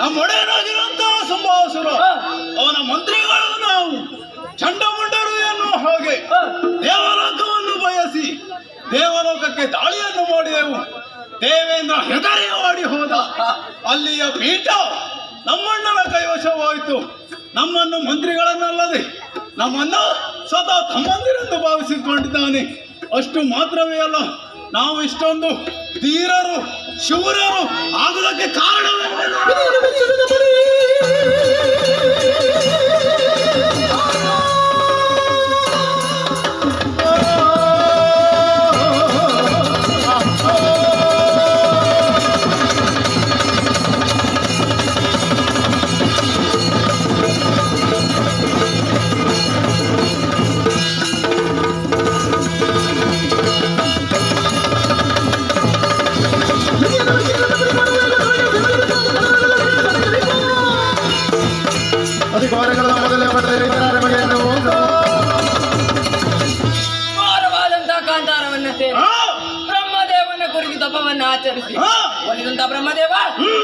ನಮ್ಮೊಡೆಯನಾಗಿರುವಂತಹ ಸಂಭಾಸುರ ಅವನ ಮಂತ್ರಿಗಳು ನಾವು ಚಂಡಮುಂಡರು ಎನ್ನುವ ಹಾಗೆ ದೇವಲೋಕವನ್ನು ಬಯಸಿ ದೇವಲೋಕಕ್ಕೆ ದಾಳಿಯನ್ನು ಮಾಡಿದೆವು. ದೇವೇಂದ್ರ ಹೆದರಿ ಓಡಿ ಹೋದ. ಅಲ್ಲಿಯ ಪೀಠ ನಮ್ಮಣ್ಣನ ಕೈವಶವಾಯಿತು. ನಮ್ಮನ್ನು ಮಂತ್ರಿಗಳನ್ನಲ್ಲದೆ ನಮ್ಮನ್ನು ಸ್ವತಃ ತಮ್ಮಂದಿರೆಂದು ಭಾವಿಸಿಕೊಂಡಿದ್ದಾನೆ. ಅಷ್ಟು ಮಾತ್ರವೇ ಅಲ್ಲ, ನಾವು ಇಷ್ಟೊಂದು ಧೀರರು ಶೂರರು ಆಗುವುದಕ್ಕೆ ಕಾರಣವೇನು? ಬ್ರಹ್ಮದೇವನ ಕುರಿತು ತಪವನ್ನು ಆಚರಿಸಿ ಒಲಿದಂತ ಬ್ರಹ್ಮದೇವ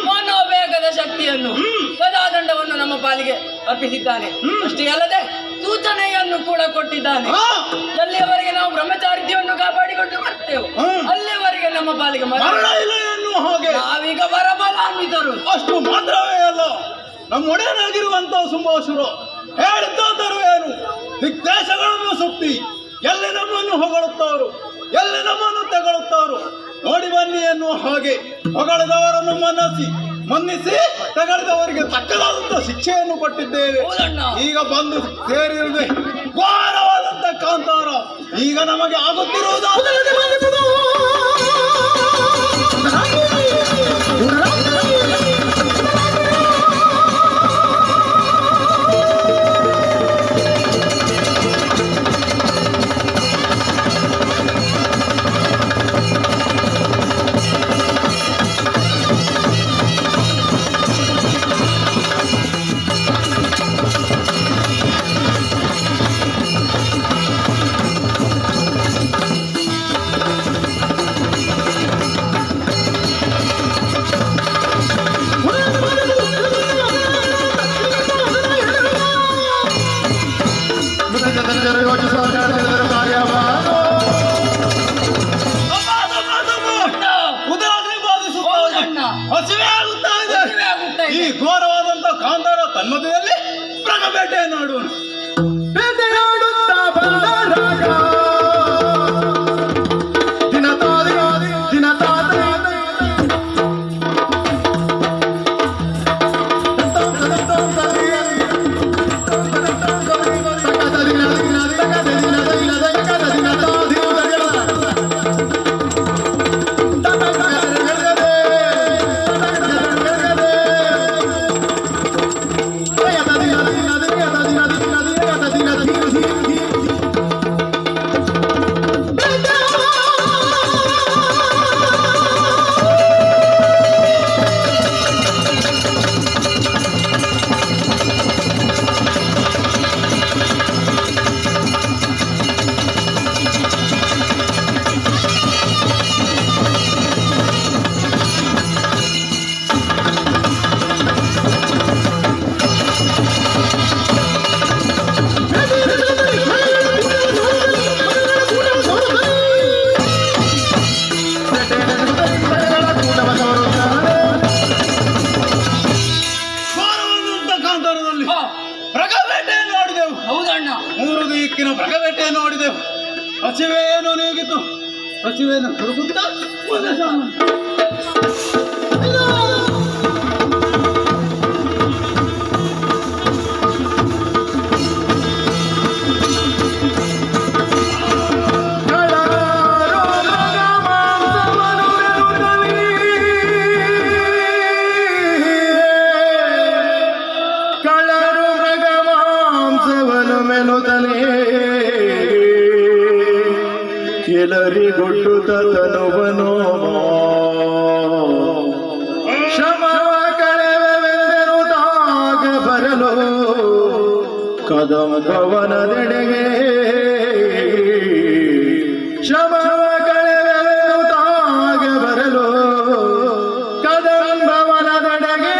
ಮನೋವೇಗದ ಶಕ್ತಿಯನ್ನು ಸದಾದಂಡವನ್ನು ನಮ್ಮ ಪಾಲಿಗೆ ಅರ್ಪಿಸಿದ್ದಾನೆ. ಅಷ್ಟೇ ಅಲ್ಲದೆ ಸೂಚನೆಯನ್ನು ಕೂಡ ಕೊಟ್ಟಿದ್ದಾನೆ. ಎಲ್ಲಿಯವರೆಗೆ ನಾವು ಬ್ರಹ್ಮಚಾರಿತ್ಯವನ್ನು ಕಾಪಾಡಿಕೊಂಡು ಬರ್ತೇವೆ ಅಲ್ಲಿಯವರೆಗೆ ನಮ್ಮ ಪಾಲಿಗೆ ನಾವೀಗ ವರಬಲಾನ್ವಿತರು. ಅಷ್ಟು ಮಾತ್ರವೇ ಅಲ್ಲ, ನಮ್ಮ ಒಡೆಯನಾಗಿರುವಂತಹ ಸುಂಬಾಸುರ ಹೇಳಿದ್ದಾದರೂ ಏನು, ದಿಗ್ದೇಶಗಳನ್ನು ಸುತ್ತಿ ಎಲ್ಲಿ ನಮ್ಮನ್ನು ಹೊಗಳುತ್ತಾರೋ ಎಲ್ಲಿ ನಮ್ಮನ್ನು ತಗೊಳ್ಳುತ್ತಾರೋ ನೋಡಿ ಬನ್ನಿ ಎನ್ನುವ ಹಾಗೆ ಹೊಗಳಿದವರನ್ನು ಮನ್ನಿಸಿ ತಗಲಿದವರಿಗೆ ತಕ್ಕದಾದಂತಹ ಶಿಕ್ಷೆಯನ್ನು ಕೊಟ್ಟಿದ್ದೇವೆ. ಈಗ ಬಂದು ಸೇರಿರುವುದೇ ಘೋರವಾದಂತಹ ಕಾಂತಾರ. ಈಗ ನಮಗೆ ಆಗುತ್ತಿರುವುದು ಬೇಟೆಯನ್ನು ಆಡುವನು. ಬೇಟೆಯಾಡುತ್ತಾ ಬಂದ ರಾಗ ದಿನ ತಾದೆ ಕಾಂತಾರದಲ್ಲಿ ಮೃಗಬೇಟೆಯನ್ನು ಆಡಿದೆವು. ಹೌದಣ್ಣ. 3 ದಿಕ್ಕಿನ ಮೃಗಬೇಟೆಯನ್ನು ಆಡಿದೆವು. ಹಸಿವೆಯನ್ನು ನೀಗಿತು. ಹಸಿವೆಯನ್ನು ಹುಡುಕುತ್ತಾ ಕೆಲರಿಗೊಡ್ಡುತ್ತ ತನುವನೋ ಶ್ರಮವ ಕಳೆವೆಂದೆನುದಾಗ ಬರಲು ಕದಂಬವನದೆಡೆಗೆ ಶ್ರಮವ ಕಳೆವೆಂದೆನುದಾಗ ಬರಲು ಕದಂಬವನದೆಡೆಗೆ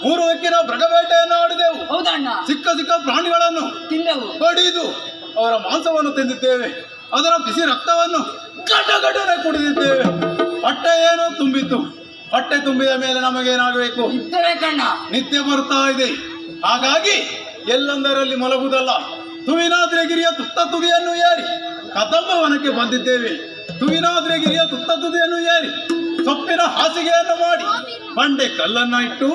ಮೂರು ದಿಕ್ಕಿನ ಮೃಗಬೇಟೆಯನ್ನು ಆಡಿದೆವು. ಹೌದಣ್ಣ. ಸಿಕ್ಕ ಪ್ರಾಣಿಗಳನ್ನು ತಿಂದೆವು. ಬಡಿದು ಅವರ ಮಾಂಸವನ್ನು ತಿಂದಿದ್ದೇವೆ. ಅದರ ಬಿಸಿ ರಕ್ತವನ್ನು ಗಡ್ಡನೆ ಕುಡಿದಿದ್ದೇವೆ. ಹೊಟ್ಟೆ ಏನೋ ತುಂಬಿತ್ತು. ಹೊಟ್ಟೆ ತುಂಬಿದ ಮೇಲೆ ನಮಗೇನಾಗಬೇಕು? ಇದ್ದಬೇಕಣ್ಣ. ನಿತ್ಯ ಬರ್ತಾ ಇದೆ. ಹಾಗಾಗಿ ಎಲ್ಲಂದರಲ್ಲಿ ಮಲಗುವುದಲ್ಲ, ತುವಿನಾದ್ರಿಗಿರಿಯ ತುತ್ತ ತುದಿಯನ್ನು ಏರಿ ಕದಂಬವನಕ್ಕೆ ಬಂದಿದ್ದೇವೆ. ತುವಿನಾದ್ರಿಗಿರಿಯ ತುತ್ತ ತುದಿಯನ್ನು ಏರಿ ಸೊಪ್ಪಿನ ಹಾಸಿಗೆಯನ್ನು ಮಾಡಿ ಬಂಡೆ ಕಲ್ಲನ್ನ ಇಟ್ಟು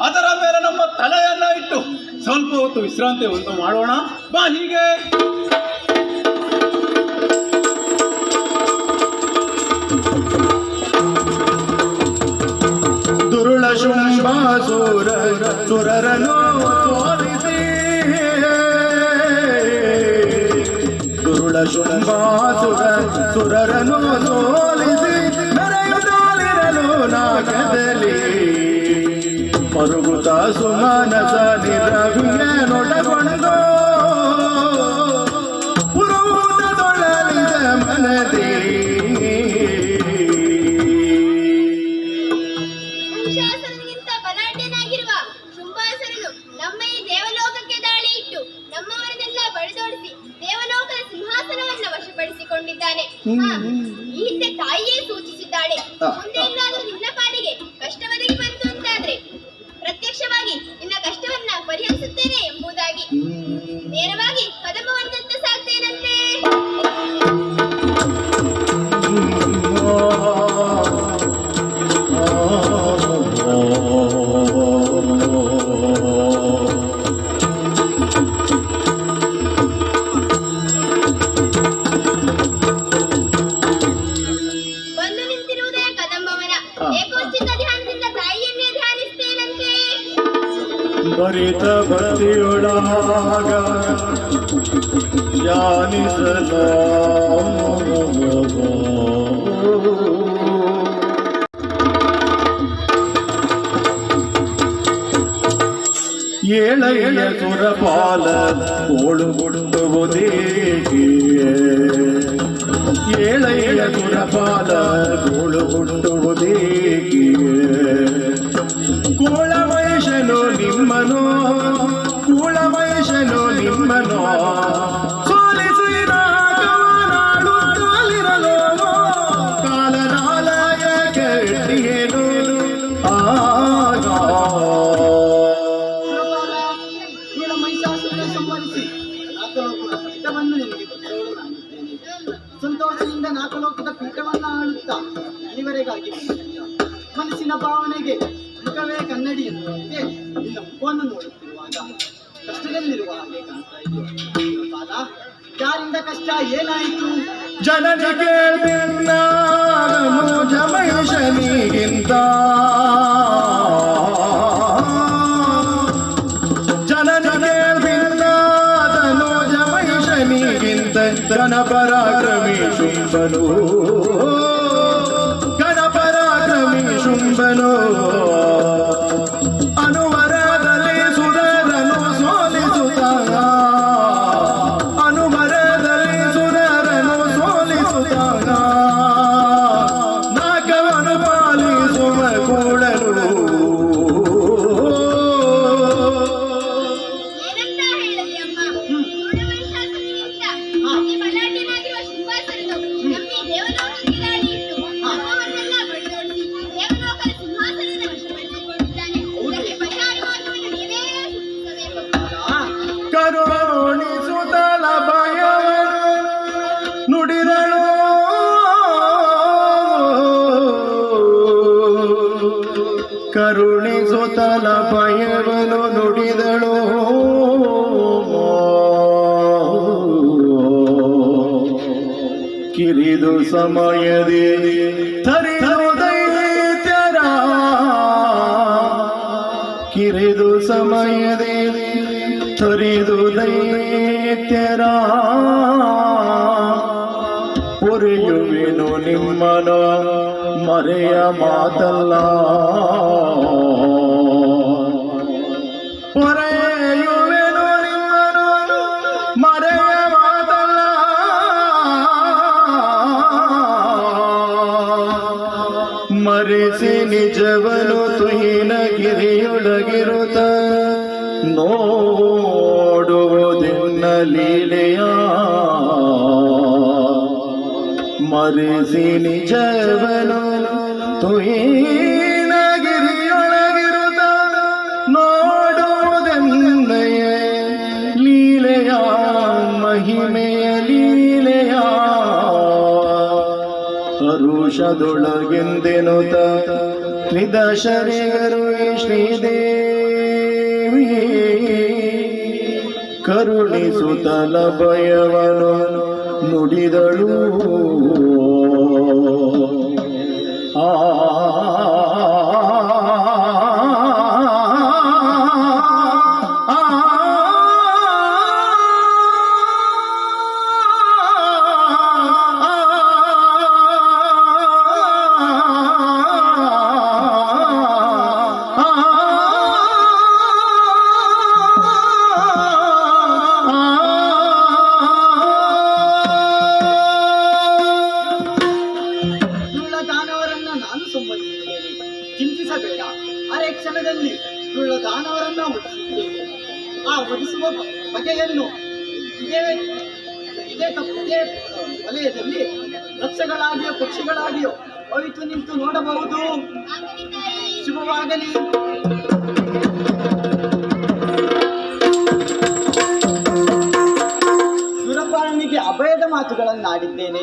ಅದರ ಮೇಲೆ ನಮ್ಮ ತಲೆಯನ್ನ ಇಟ್ಟು ಸ್ವಲ್ಪ ಹೊತ್ತು ವಿಶ್ರಾಂತಿ ಉಂಟು ಮಾಡೋಣ. ಬಾ ಹೀಗೆ. ದುರುಳ ಶುಂಭಾಸುರ ಸುರರನು ಸೋಲಿಸಿ ದುರುಳ ಶುಂಭಾಸುರ ಸುರರನು ಸೋಲಿಸಿ ಮೆರೆಯುತ್ತಲಿರಲು ನಾಗದಲ್ಲಿ ಮರುಗುತ್ತ ಸುಮನಸ ನಿರವಿಗೆ ನೊಡಗೊಂಡು ಪುರುದೊಳಲಿದ ಮನದಿ ಶಾಸನಗಿಂತ ಬಲಾಢ್ಯನಾಗಿರುವ ಶುಂಭಾಸುರನು ನಮ್ಮ ಈ ದೇವಲೋಕಕ್ಕೆ ದಾಳಿ ಇಟ್ಟು ನಮ್ಮವರನ್ನೆಲ್ಲ ಬಡಿದೋಡಿಸಿ ದೇವಲೋಕದ ಸಿಂಹಾಸನವನ್ನು ವಶಪಡಿಸಿಕೊಂಡಿದ್ದಾನೆ. ಈ ಹಿಂದೆ ತಾಯಿಯೇ ಸೂಚಿಸಿದ್ದಾಳೆ, ಮುಂದೆ ಎಲ್ಲಾದರೂ ನಿನ್ನ ಪಾಲಿಗೆ ಕಷ್ಟ ಒದಗಿ ಬಂತು ಅಂತಾದ್ರೆ ಪ್ರತ್ಯಕ್ಷವಾಗಿ ನಿನ್ನ ಕಷ್ಟವನ್ನ ಪರಿಹರಿಸುತ್ತೇನೆ ಎಂಬುದಾಗಿ. ನೇರವಾಗಿ ಕದಂಬವನದತ್ತ ಸಾಗ್ತೇನಂತೆ. ಬಂದು ನಿಂತಿರುವುದೇ ಕದಂಬವನ. ಏಕೋಚಿತ ಧ್ಯಾನದಿಂದ ತಾಯಿಯನ್ನೇ ಧ್ಯಾನಿಸ್ತೇನಂತೆ. ಭರಿತ ಭಕ್ತಿಯೊಳಗ ಧ್ಯಾನಿಸಲ ಏಳೆಯ ಸುರಪಾಲ ಗೋಳು ಹುಡುವುದೇಕೆ ಏಳೆಯ ಸುರಪಾಲ ಗೋಳು ಹುಡುವುದೇಕೆ ಕೂಳಮೈಷನು ನಿಮ್ಮನೋ ಕೂಳಮೈಷನು ನಿಮ್ಮನೋ ಸೋಲಿಸಿ ನಾಡು ಕಾಲಿರಲು ಕಾಲನಾಲಯ ಕೆಟ್ಟಿಯೇನು ಆಗ ಮಹಿಷಾಸುರನ ಸಂಹರಿಸಿ ನಾಲ್ಕಲೋಕದ ಪೀಠವನ್ನು ನಿನಗೆ ಕೊಟ್ಟವಳು ನಾನಿದ್ದೇನೆ. ಸಂತೋಷದಿಂದ ನಾಲ್ಕಲೋಕದ ಪೀಠವನ್ನು ಆಳುತ್ತಾ ಇಲ್ಲಿವರೆಗಾಗಿ ಮನಸ್ಸಿನ ಭಾವನೆಗೆ ಮುಖವೇ ಕನ್ನಡಿಯಂತೆ ನಿನ್ನ ಮುಖವನ್ನು ನೋಡುತ್ತಿರುವಾಗ ಕಷ್ಟದಲ್ಲಿರುವ ಹಾಗೆ ಕಾಣ್ತಾ ಇದೆಯೋ ಪಾದ. ಯಾರಿಂದ ಕಷ್ಟ ಏನಾಯಿತು? ಜನನಿಗೆ ಜಮೈಷನಿಗಿಂತ ಜನನಿಗೆ ಭಿನ್ನಾದನು ಜಮೈಷನಿಗಿಂತ ಗಣಪರಾಕ್ರಮಿ ಶುಂಭನು ಗಣಪರಾಕ್ರಮಿ ಶುಂಭನು ಅನುವರದಲ್ಲಿ ಸುರರನು ಸೋಲಿಸುತ್ತಾಗ ಅನುವರದಲ್ಲಿ ಸುರರನು ಸೋಲಿಸುತ್ತಾಗ ನಾಗವನು ಪಾಲಿಸುವ ಕೂಡಲು ಏನಂತ ಹೇಳಿದೆ ಅಮ್ಮ? ಮೂಢಮಹಿಷಾಸುರನಿಗಿಂತ ಅತಿ ಬಲಾಢ್ಯನಾಗಿರುವ ಶುಂಭಾಸುರನು ನಮ್ಮಿ ದೇವಲೋಕಕ್ಕೆ ದಾಳಿ ಇಟ್ಟು ನಮ್ಮವನ್ನೆಲ್ಲ ಬಡಿದೋಡಿಸಿ ದೇವಲೋಕದ ಸಿಂಹಾಸನದ ವಶಪಡಿಸಿಕೊಂಡಿದ್ದಾನೆ. ಇದಕ್ಕೆ ಪರಿಹಾರ ಮಾರ್ಗವನ್ನು ನೀವೇ ಸೂಚಿಸಬೇಕು. ಕರುಣಿಸುತ್ತಲ ಭಯವನ್ನು ನುಡಿದಳು ಕರುಣಿಸುತ್ತಲ ಭಯವನ್ನು ನುಡಿದಳು ಕಿರಿದು ಸಮಯದೇ ತರಿದು ದೈತ್ಯರ ಕಿರಿದು ಸಮಯದೇ ತರಿದು ದೈತ್ಯರ ಪುರಿಯುವೆನು ನಿಮ್ಮನ ಮರೆಯ ಮಾತಲ್ಲ ಪೊರೆಯುವೆನು ನಿಮ್ಮನು ಮರೆಯ ಮಾತಲ್ಲ ಮರೆಸಿ ನಿಜವನು ತುಹಿನಗಿರಿಯೊಳಗಿರುತ್ತ ನೋಡುವುದೆನ್ನ ಲೀಲೆಯ ಮರೆಸಿ ನಿಜವನು ತುಹಿನಗಿರಿಯೊಳಗಿರುತ್ತ ನೋಡುವುದೆನ್ನಯ ಲೀಲೆಯ ಮಹಿಮೆಯ ಲೀಲೆಯ ಹರುಷದೊಳಗೆಂದೆನುತ ತ್ರಿದಶರಿಗರು ಶ್ರೀದೇವಿ ಕರುಣಿಸುತ್ತಲ ಭಯವನು ನುಡಿದಳು ಆ ದಾನವರನ್ನ ನಾನು ಸಂಬಂಧಿಸಿದ್ದೇನೆ. ಚಿಂತಿಸಬೇಡ. ಅರೆ ಕ್ಷಣದಲ್ಲಿ ದಾನವರನ್ನ ವಧಿಸುತ್ತೇನೆ. ಆ ವಧಿಸುವ ಬಗೆಯನ್ನು ಇದೇ ವಲಯದಲ್ಲಿ ವೃಕ್ಷಗಳಾಗಿಯೋ ಪಕ್ಷಿಗಳಾಗಿಯೋ ಅವಿತು ನಿಂತು ನೋಡಬಹುದು. ಆಗಲಿ ತಾಯಿ. ಶುಭವಾಗಲಿ. ಸುರಪಾಲನಿಗೆ ಅಭಯದ ಮಾತುಗಳನ್ನಾಡಿದ್ದೇನೆ.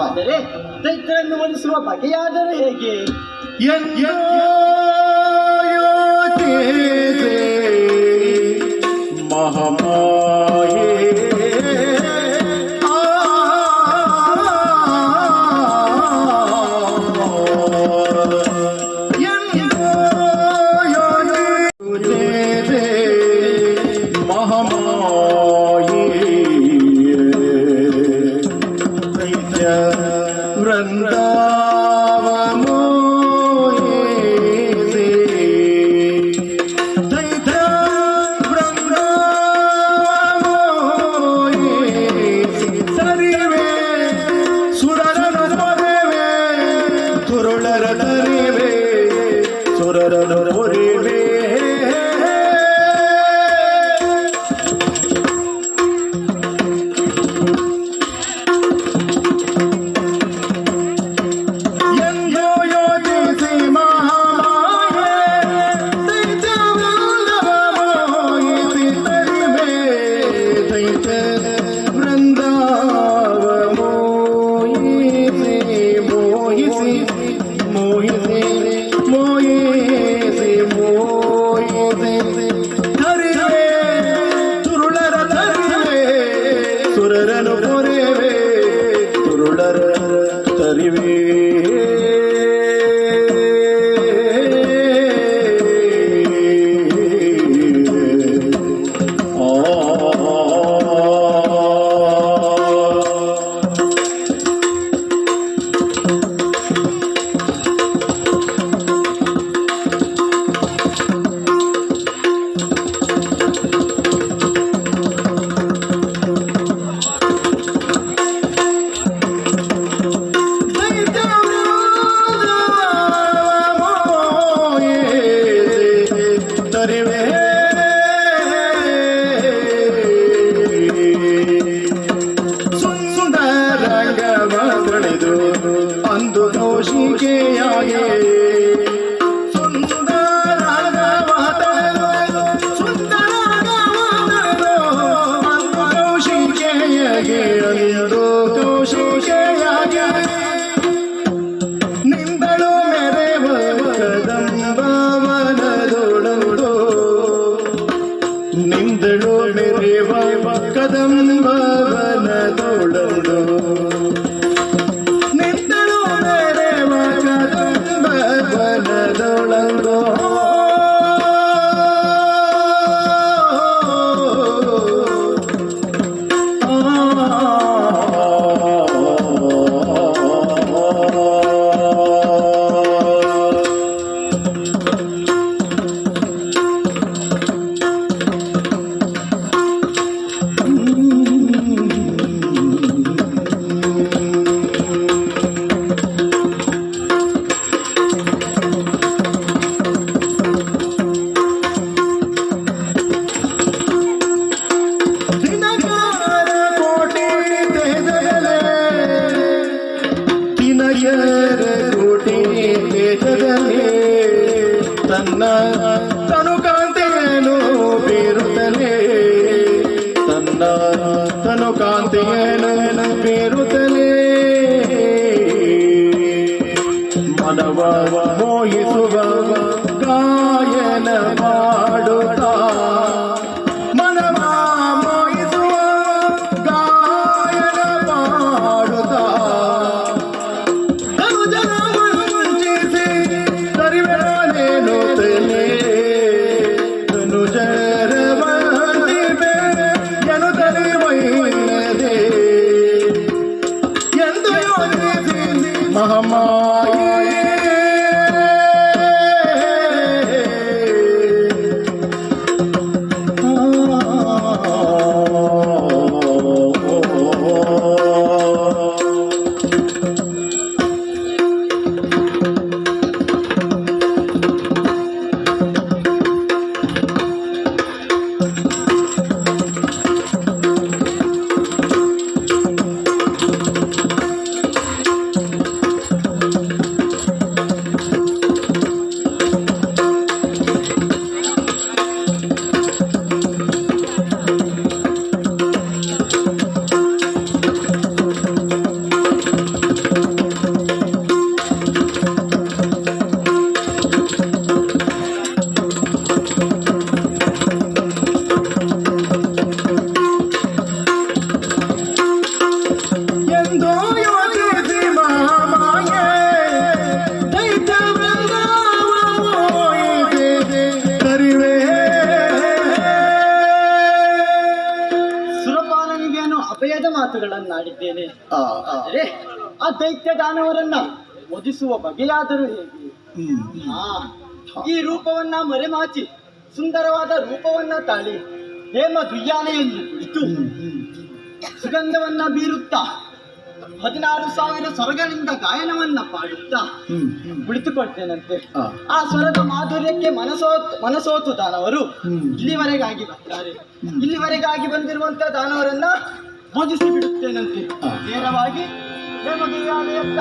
ಆದರೆ ದೈತ್ಯರನ್ನು ವಧಿಸುವ ಬಗೆಯಾದರೂ ಹೇಗೆ? ಮಹಾಮಾಯೇ ವೃಂದಾವನೋ ಮೋಹಿಸುವ ಗಾಯನ ಮಾಡುತ್ತಾ ಮನವ ಮೋಹಿಸುವ ಗಾಯನ ಮಾಡುತ್ತಾ ಜನ ವಂಚಿಸಿ ತರಿವೇನೇನು ತಲೆ ನುಜರ ಬಂದಿವೆ ಎನು ತರಿವೈನದೆ ಎಂದು ಯೋಚಿಸಿ ಮಹಾಮಾಯೆ ಸುರಪಾಲನಿಗೇನು ಅಭಯದ ಮಾತುಗಳನ್ನಾಡಿದ್ದೇನೆ. ಆದರೆ ಆ ದೈತ್ಯ ದಾನವರನ್ನ ವಧಿಸುವ ಬಗೆಯಾದರೂ ಹೇಗೆ? ಈ ರೂಪವನ್ನ ಮರೆಮಾಚಿ ಸುಂದರವಾದ ರೂಪವನ್ನ ತಾಳಿ ಹೇಮ ದುಯ್ಯಾಲೆಯಲ್ಲಿ ಕುಳಿತು ಸುಗಂಧವನ್ನ ಬೀರುತ್ತಾ 16,000 ಸ್ವರಗಳಿಂದ ಗಾಯನವನ್ನ ಪಾಡುತ್ತಾ ಕುಳಿತುಕೊಳ್ತೇನಂತೆ. ಆ ಸ್ವರದ ಮಾಧುರ್ಯಕ್ಕೆ ಮನಸೋತು ದಾನವರು ಇಲ್ಲಿವರೆಗಾಗಿ ಬರ್ತಾರೆ. ಇಲ್ಲಿವರೆಗಾಗಿ ಬಂದಿರುವಂತ ದಾನವರನ್ನ ಭೋಜಿಸಿ ಬಿಡುತ್ತೇನಂತೆ. ನೇರವಾಗಿ ಹೇಮದುಯ್ಯಾಲೆಯತ್ತ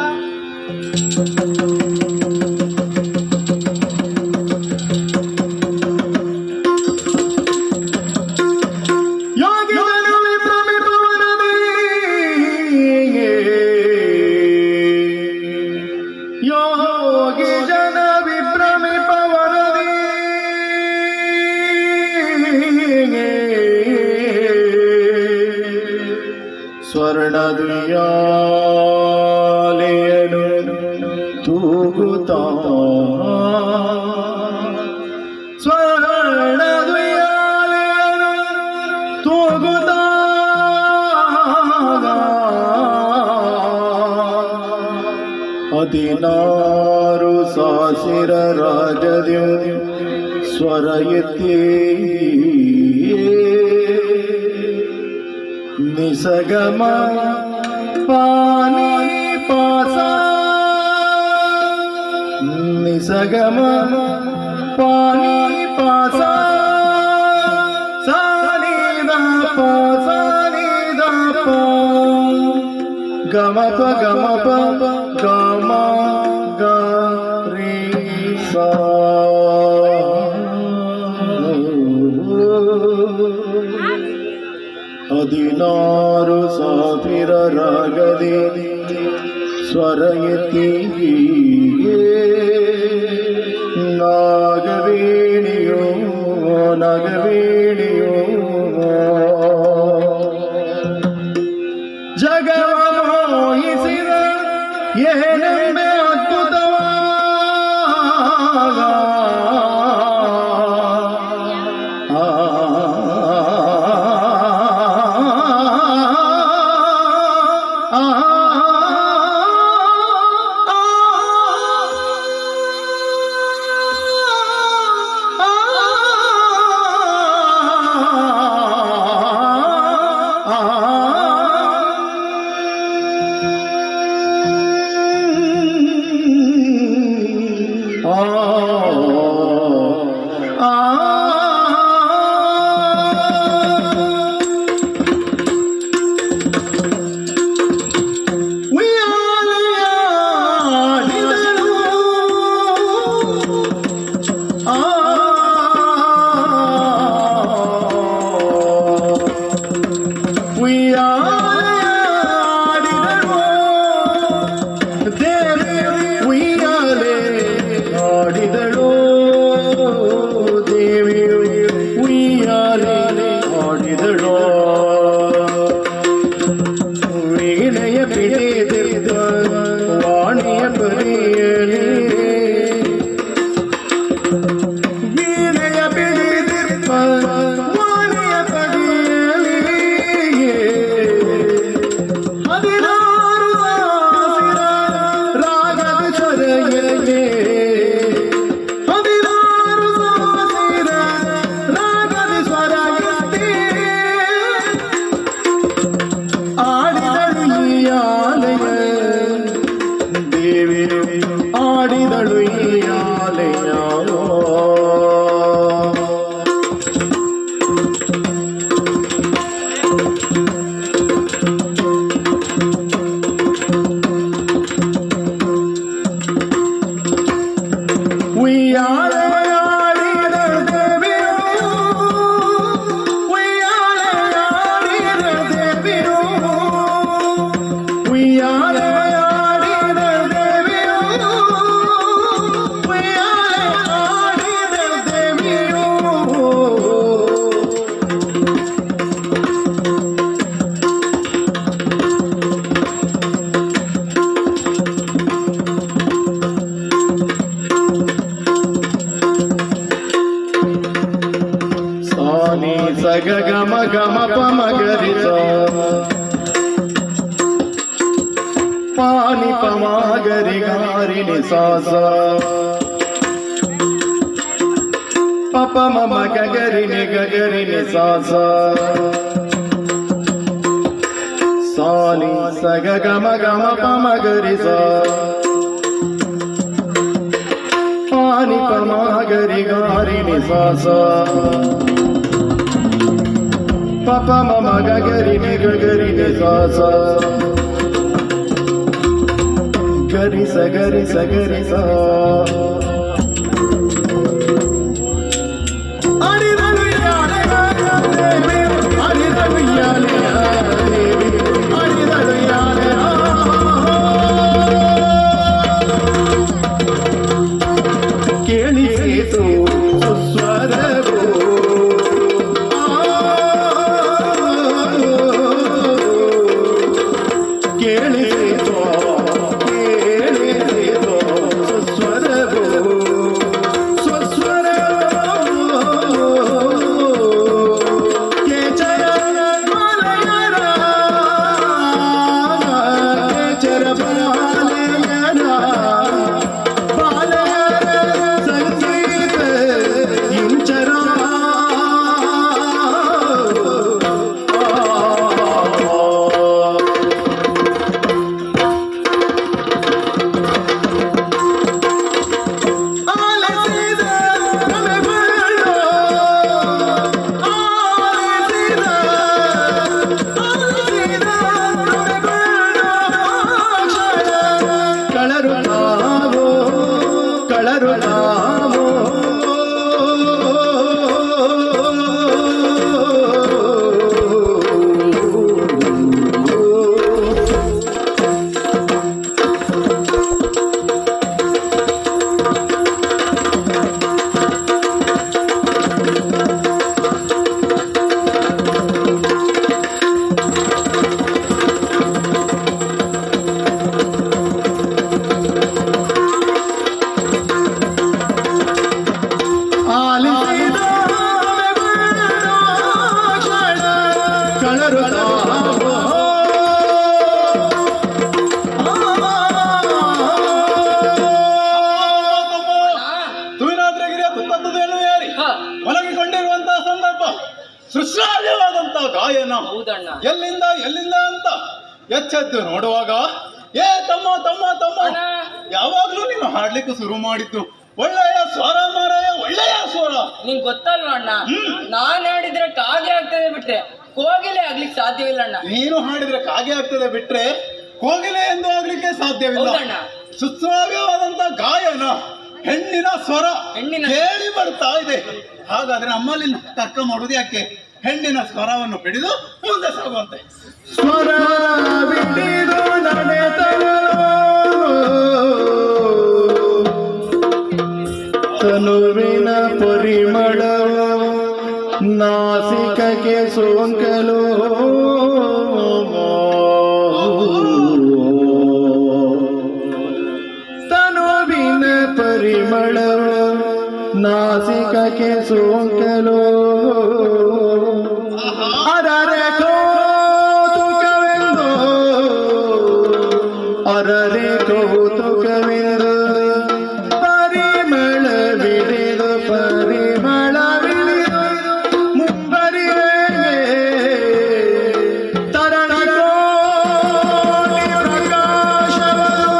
ಸ್ವರ್ಣದುಯ್ಯಾಲೆಯನು ತೂಗುತ್ತಾ ಸ್ವರ್ಣದುಯ್ಯಾಲೆಯನು ತೂಗುತ್ತಾ 16,000 ರಾಜದ್ಯು ಸ್ವರ ಎತ್ತಿ ನಿಸಗಮ ಪಾನಿ ಪಾಸ ನಿಸಗಮ ಪಾನಿ ಪಾಸ ಸಾನಿದ ಪಾಸನಿದ ಗಮಪ ಗಮಪ ಗಮ ಗರಿ ಸಾ 16,000 ರಾಗದಿ ಸ್ವರ ಎತ್ತಿ ನಾಗವೇಣಿಯೋ ನಾಗವೇಣಿಯೋ ಜಗವ ಮೋಹಿಸಿದ ಏನೆಂಬೆ ಅದ್ಭುತವಾಗ ಉಯ್ಯಾಲೆಯ ಉಯ್ಯಾಲೆಯಾಡಿದ ದೇವಿಯು ಉಯ್ಯಾಲೆಯಾಡಿದ ದೇವಿಯು ಉಯ್ಯಾಲೆಯಾಡಿದ ದೇವಿಯು ಉಯ್ಯಾಲೆಯಾಡಿದ ದೇವಿಯು ಸಾನಿ ಸಗ ಗಮ ಗಮ ಪಮ ಗರಿಸ ಪಾನಿ ಪಮ ಗರಿ ಗಾರಿನಿ ಸಾಸ ಪಪ ಮಮ ಗಗರಿನಿ ಗಗರಿನಿ ಸಾಸ ಸಾನಿ ಸಗ ಗಮ ಗಮ ಪಮ ಗರಿಸ ಪಾನಿ ಪಮ ಗರಿ ಗಾರಿನಿ ಸಾಸ ಪಪ ಮಮ ಗಗರಿನಿ ಗಗರಿನಿ ಸಾಸ ಗರಿ ಸ ಗರಿ ಸ ಗರಿ ಸ ಅಡಿದಳು ಯಾಲೆಯ ದೇವಿ ಅಡಿದಳು ಯಾಲೆಯ ದೇವಿ ಅಡಿದಳು ಯಾಲೆಯ ಕೇಳಿಸಿತು ಸುಸ್ವರವು ಕೇಳಿಸಿತು ಕೇಳಿಸಿತು ಸುಸ್ವರವು ಸ್ವಸ್ವರವು ಕೇಚರ ಮಾಲಯರ ಕೇಚರ ಮಾಲಯರ ಬಾಲಯರ ಸಂಗೀತ ಇಂಚರ ಆಲಿಸಿದ ನಮೆಗಳು ಆಲಿಸಿದ ಆಲಿಸಿದ ನಮೆಗಳು ಕಳರು ನಾವು ಕಳರು ನಾವು ಆಲಿಸಿದ ಕಳರು ನಾವು ತುವಿನಾದ್ರಗಿರಿಯ ತುತ್ತತ್ತುದೇನು ಏರಿ ಹ, ಮಲಗಿಕೊಂಡಿರುವಂತಹ ಸಂದರ್ಭ ಸೃಷ್ಟಾರ್ಯವಾದಂತಹ ಗಾಯನ ಹೌದಣ್ಣ. ಎಲ್ಲಿಂದ ಎಲ್ಲಿಂದ ಅಂತ ಎಚ್ಚೆದ್ದು ನೋಡುವಾಗ ಏ ತಮ್ಮ ತಮ್ಮ ತಮ್ಮ ಅಣ್ಣ. ಯಾವಾಗ್ಲೂ ನೀನು ಹಾಡ್ಲಿಕ್ಕೆ ಶುರು ಮಾಡಿದ್ದು ಒಳ್ಳೆಯ ಸ್ವರ ಮಾರಾಯ ಒಳ್ಳೆಯ ಸ್ವರ. ನಿಂಗ್ ಗೊತ್ತಲ್ವ ಅಣ್ಣ, ನಾನ್ ಹೇಳಿದ್ರೆ ಕಾಗೆ ಆಗ್ತದೆ ಬಿಟ್ರೆ ಕೋಗಿಲೆ ಆಗ್ಲಿಕ್ಕೆ ಸಾಧ್ಯವಿಲ್ಲ ಅಣ್ಣ. ನೀನು ಹಾಡಿದ್ರೆ ಕಾಗೆ ಆಗ್ತದೆ ಬಿಟ್ರೆ ಕೋಗಿಲೆ ಎಂದು ಆಗ್ಲಿಕ್ಕೆ ಸಾಧ್ಯವಿಲ್ಲ. ಹೌದಣ್ಣ. ಸುಶ್ರಾವ್ಯವಾದಂತ ಗಾಯನ ಹೆಣ್ಣಿನ ಸ್ವರ ಹೆಣ್ಣಿನ ಕೇಳಿ ಬರ್ತಾ ಇದೆ. ಹಾಗಾದ್ರೆ ನಮ್ಮಲ್ಲಿ ತರ್ಕ ಮಾಡುವುದು ಯಾಕೆ? ಹೆಣ್ಣಿನ ಸ್ವರವನ್ನು ಹಿಡಿದು ಮುಂದೆ ಸಾಗುವಂತೆ. ಸ್ವರ ಬಿಟ್ಟಿದು ನಡೆತನು ತನುವಿನ ಪರಿಮಳವ ನಾಸಿಕಕ್ಕೆ ಸೋಂಕಲು ತನುವಿನ ಪರಿಮಳವ ನಾಸಿಕಕ್ಕೆ ಸೋಂಕಲು ಅರರೆ ಕೌತುಕವೆಂದು ಅರರೆ ಕೌತುಕವೆಂದು ಪರಿಮಳವಿಡಿದು ಪರಿಮಳವಿಡಿದು ಮುಂಬರಿವೆ ತರಣ ಕೋಟಿ ಪ್ರಕಾಶವನ್ನು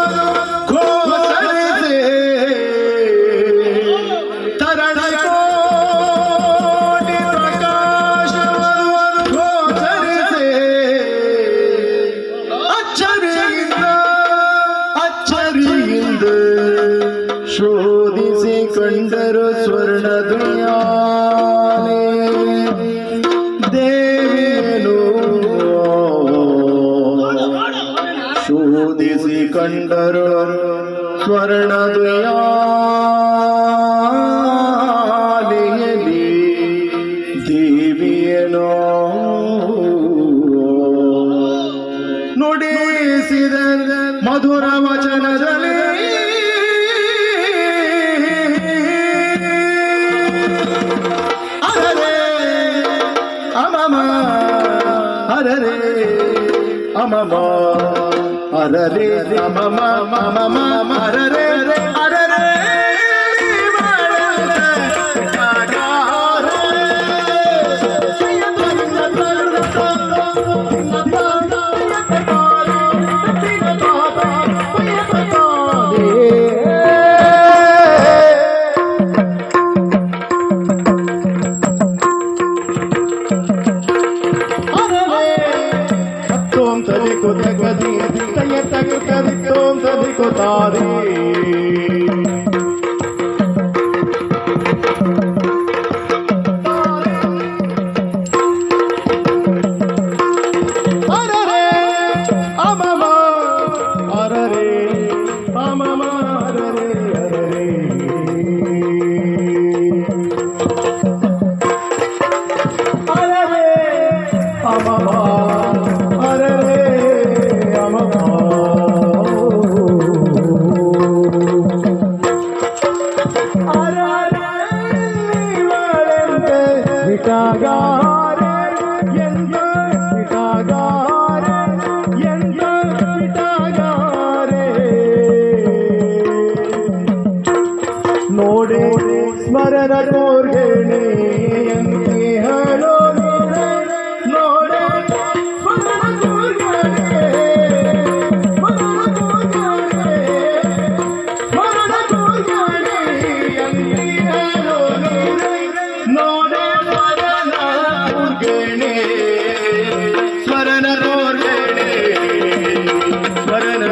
ಗೋಚರಿಸಿ ಶೋಧಿಸಿಕೊಂಡರು ಸ್ವರ್ಣದುಯಾನೆ ದೇವಿಯನು ಶೋಧಿಸಿಕೊಂಡರು ಸ್ವರ್ಣದುಯಾನೆಯಲ್ಲಿ ದೇವಿಯನು ನುಡಿಸಿದ ಮಧುರ ವಚನದಲ್ಲಿ ಅರರೆ ಅಮಮ ಅರರೆ ಅಮಮ ಅರರೆ ಅಮಮ ಅಮಮ ಅರರೆ ಅರರೆ ನೋಡೆ ಸ್ಮರಣ ಕೋರ್ಗಣೆ ಹೇಳೋ ನೋಡೆ ಸ್ಮರಣ ಕೋರ್ಗಣೆ ಸ್ಮರಣ ಕೋರ್ಗಣೆ ಹೇಳೋ ನೋಡೆ ಸ್ಮರಣ ಕೋರ್ಗಣೆ ಸ್ಮರಣ ಕೋರ್ಗಣೆ ಸ್ಮರಣ ಕೋರ್ಗಣೆ ಸ್ಮರಣ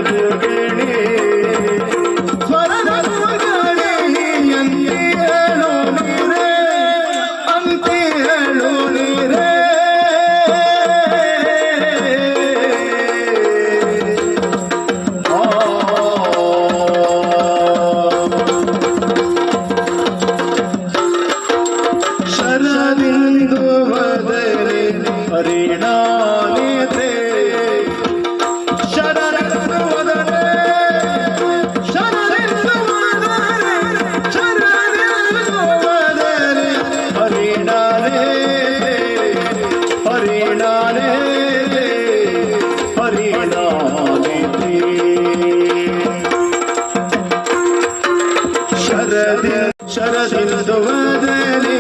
ಶರದಿಂದು ವದರೆ ಪರಿಣಾಮಿತೆ ಶರದಿಂದು ವದರೆ ಶರದಿಂದು ವದರೆ ಶರದಿಂದು ವದರೆ ಪರಿಣಾಮೆ ಪರಿಣಾಮೆ ಪರಿಣಾಮಿತೆ ಶರದಿಂದು ವದರೆ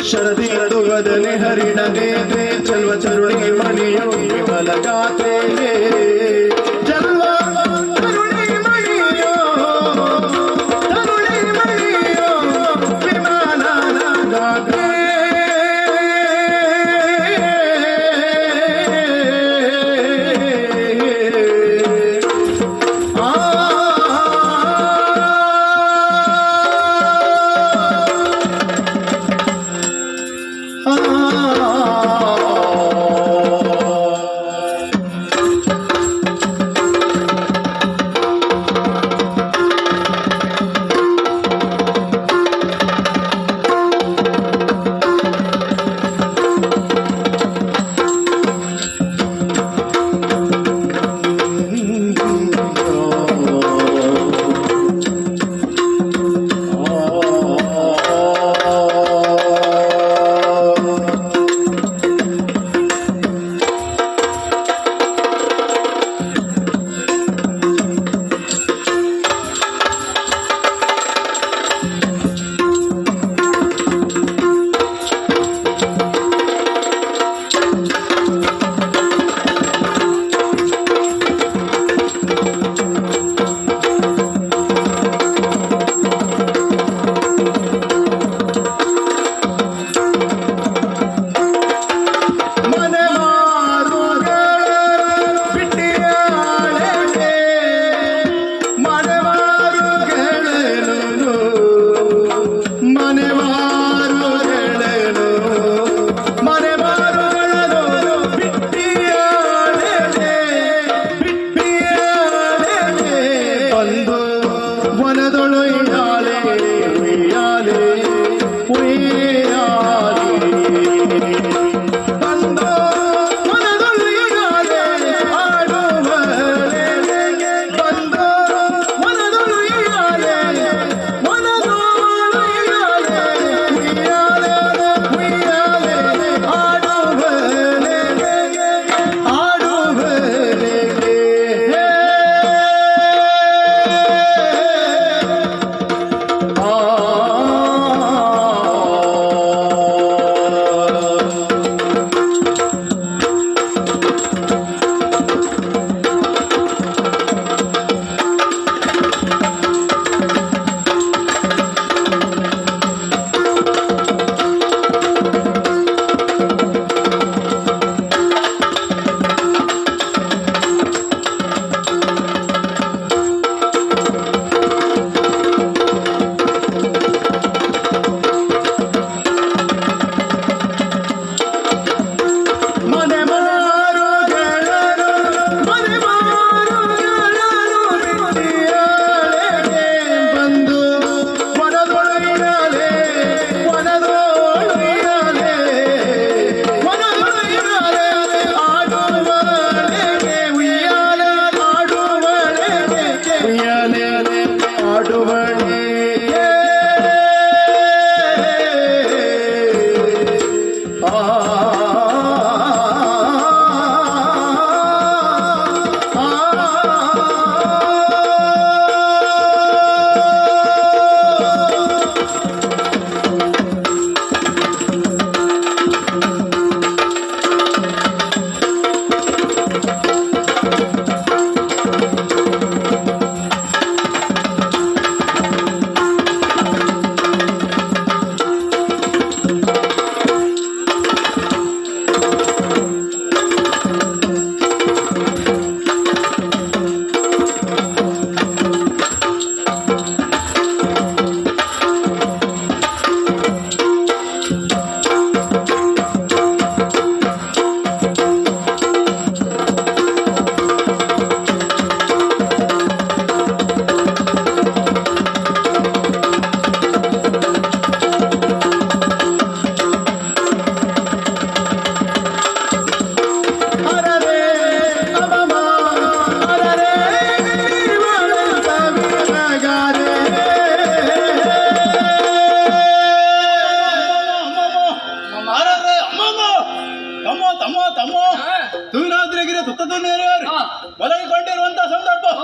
ಶರದಿಯದುಗದನೆ ಹರಿಣ ನೇತೆ ಚಲ್ವ ಚರುಣಿಗೆ ಮಣಿಯೋ ವಿಮಲ ಗಾತೆ ಚಲ್ವ ಚರುಣಿ ಮಣಿಯೋ ಚರುಣಿ ಮಣಿಯೋ ವಿಮಲ ಗಾತೆ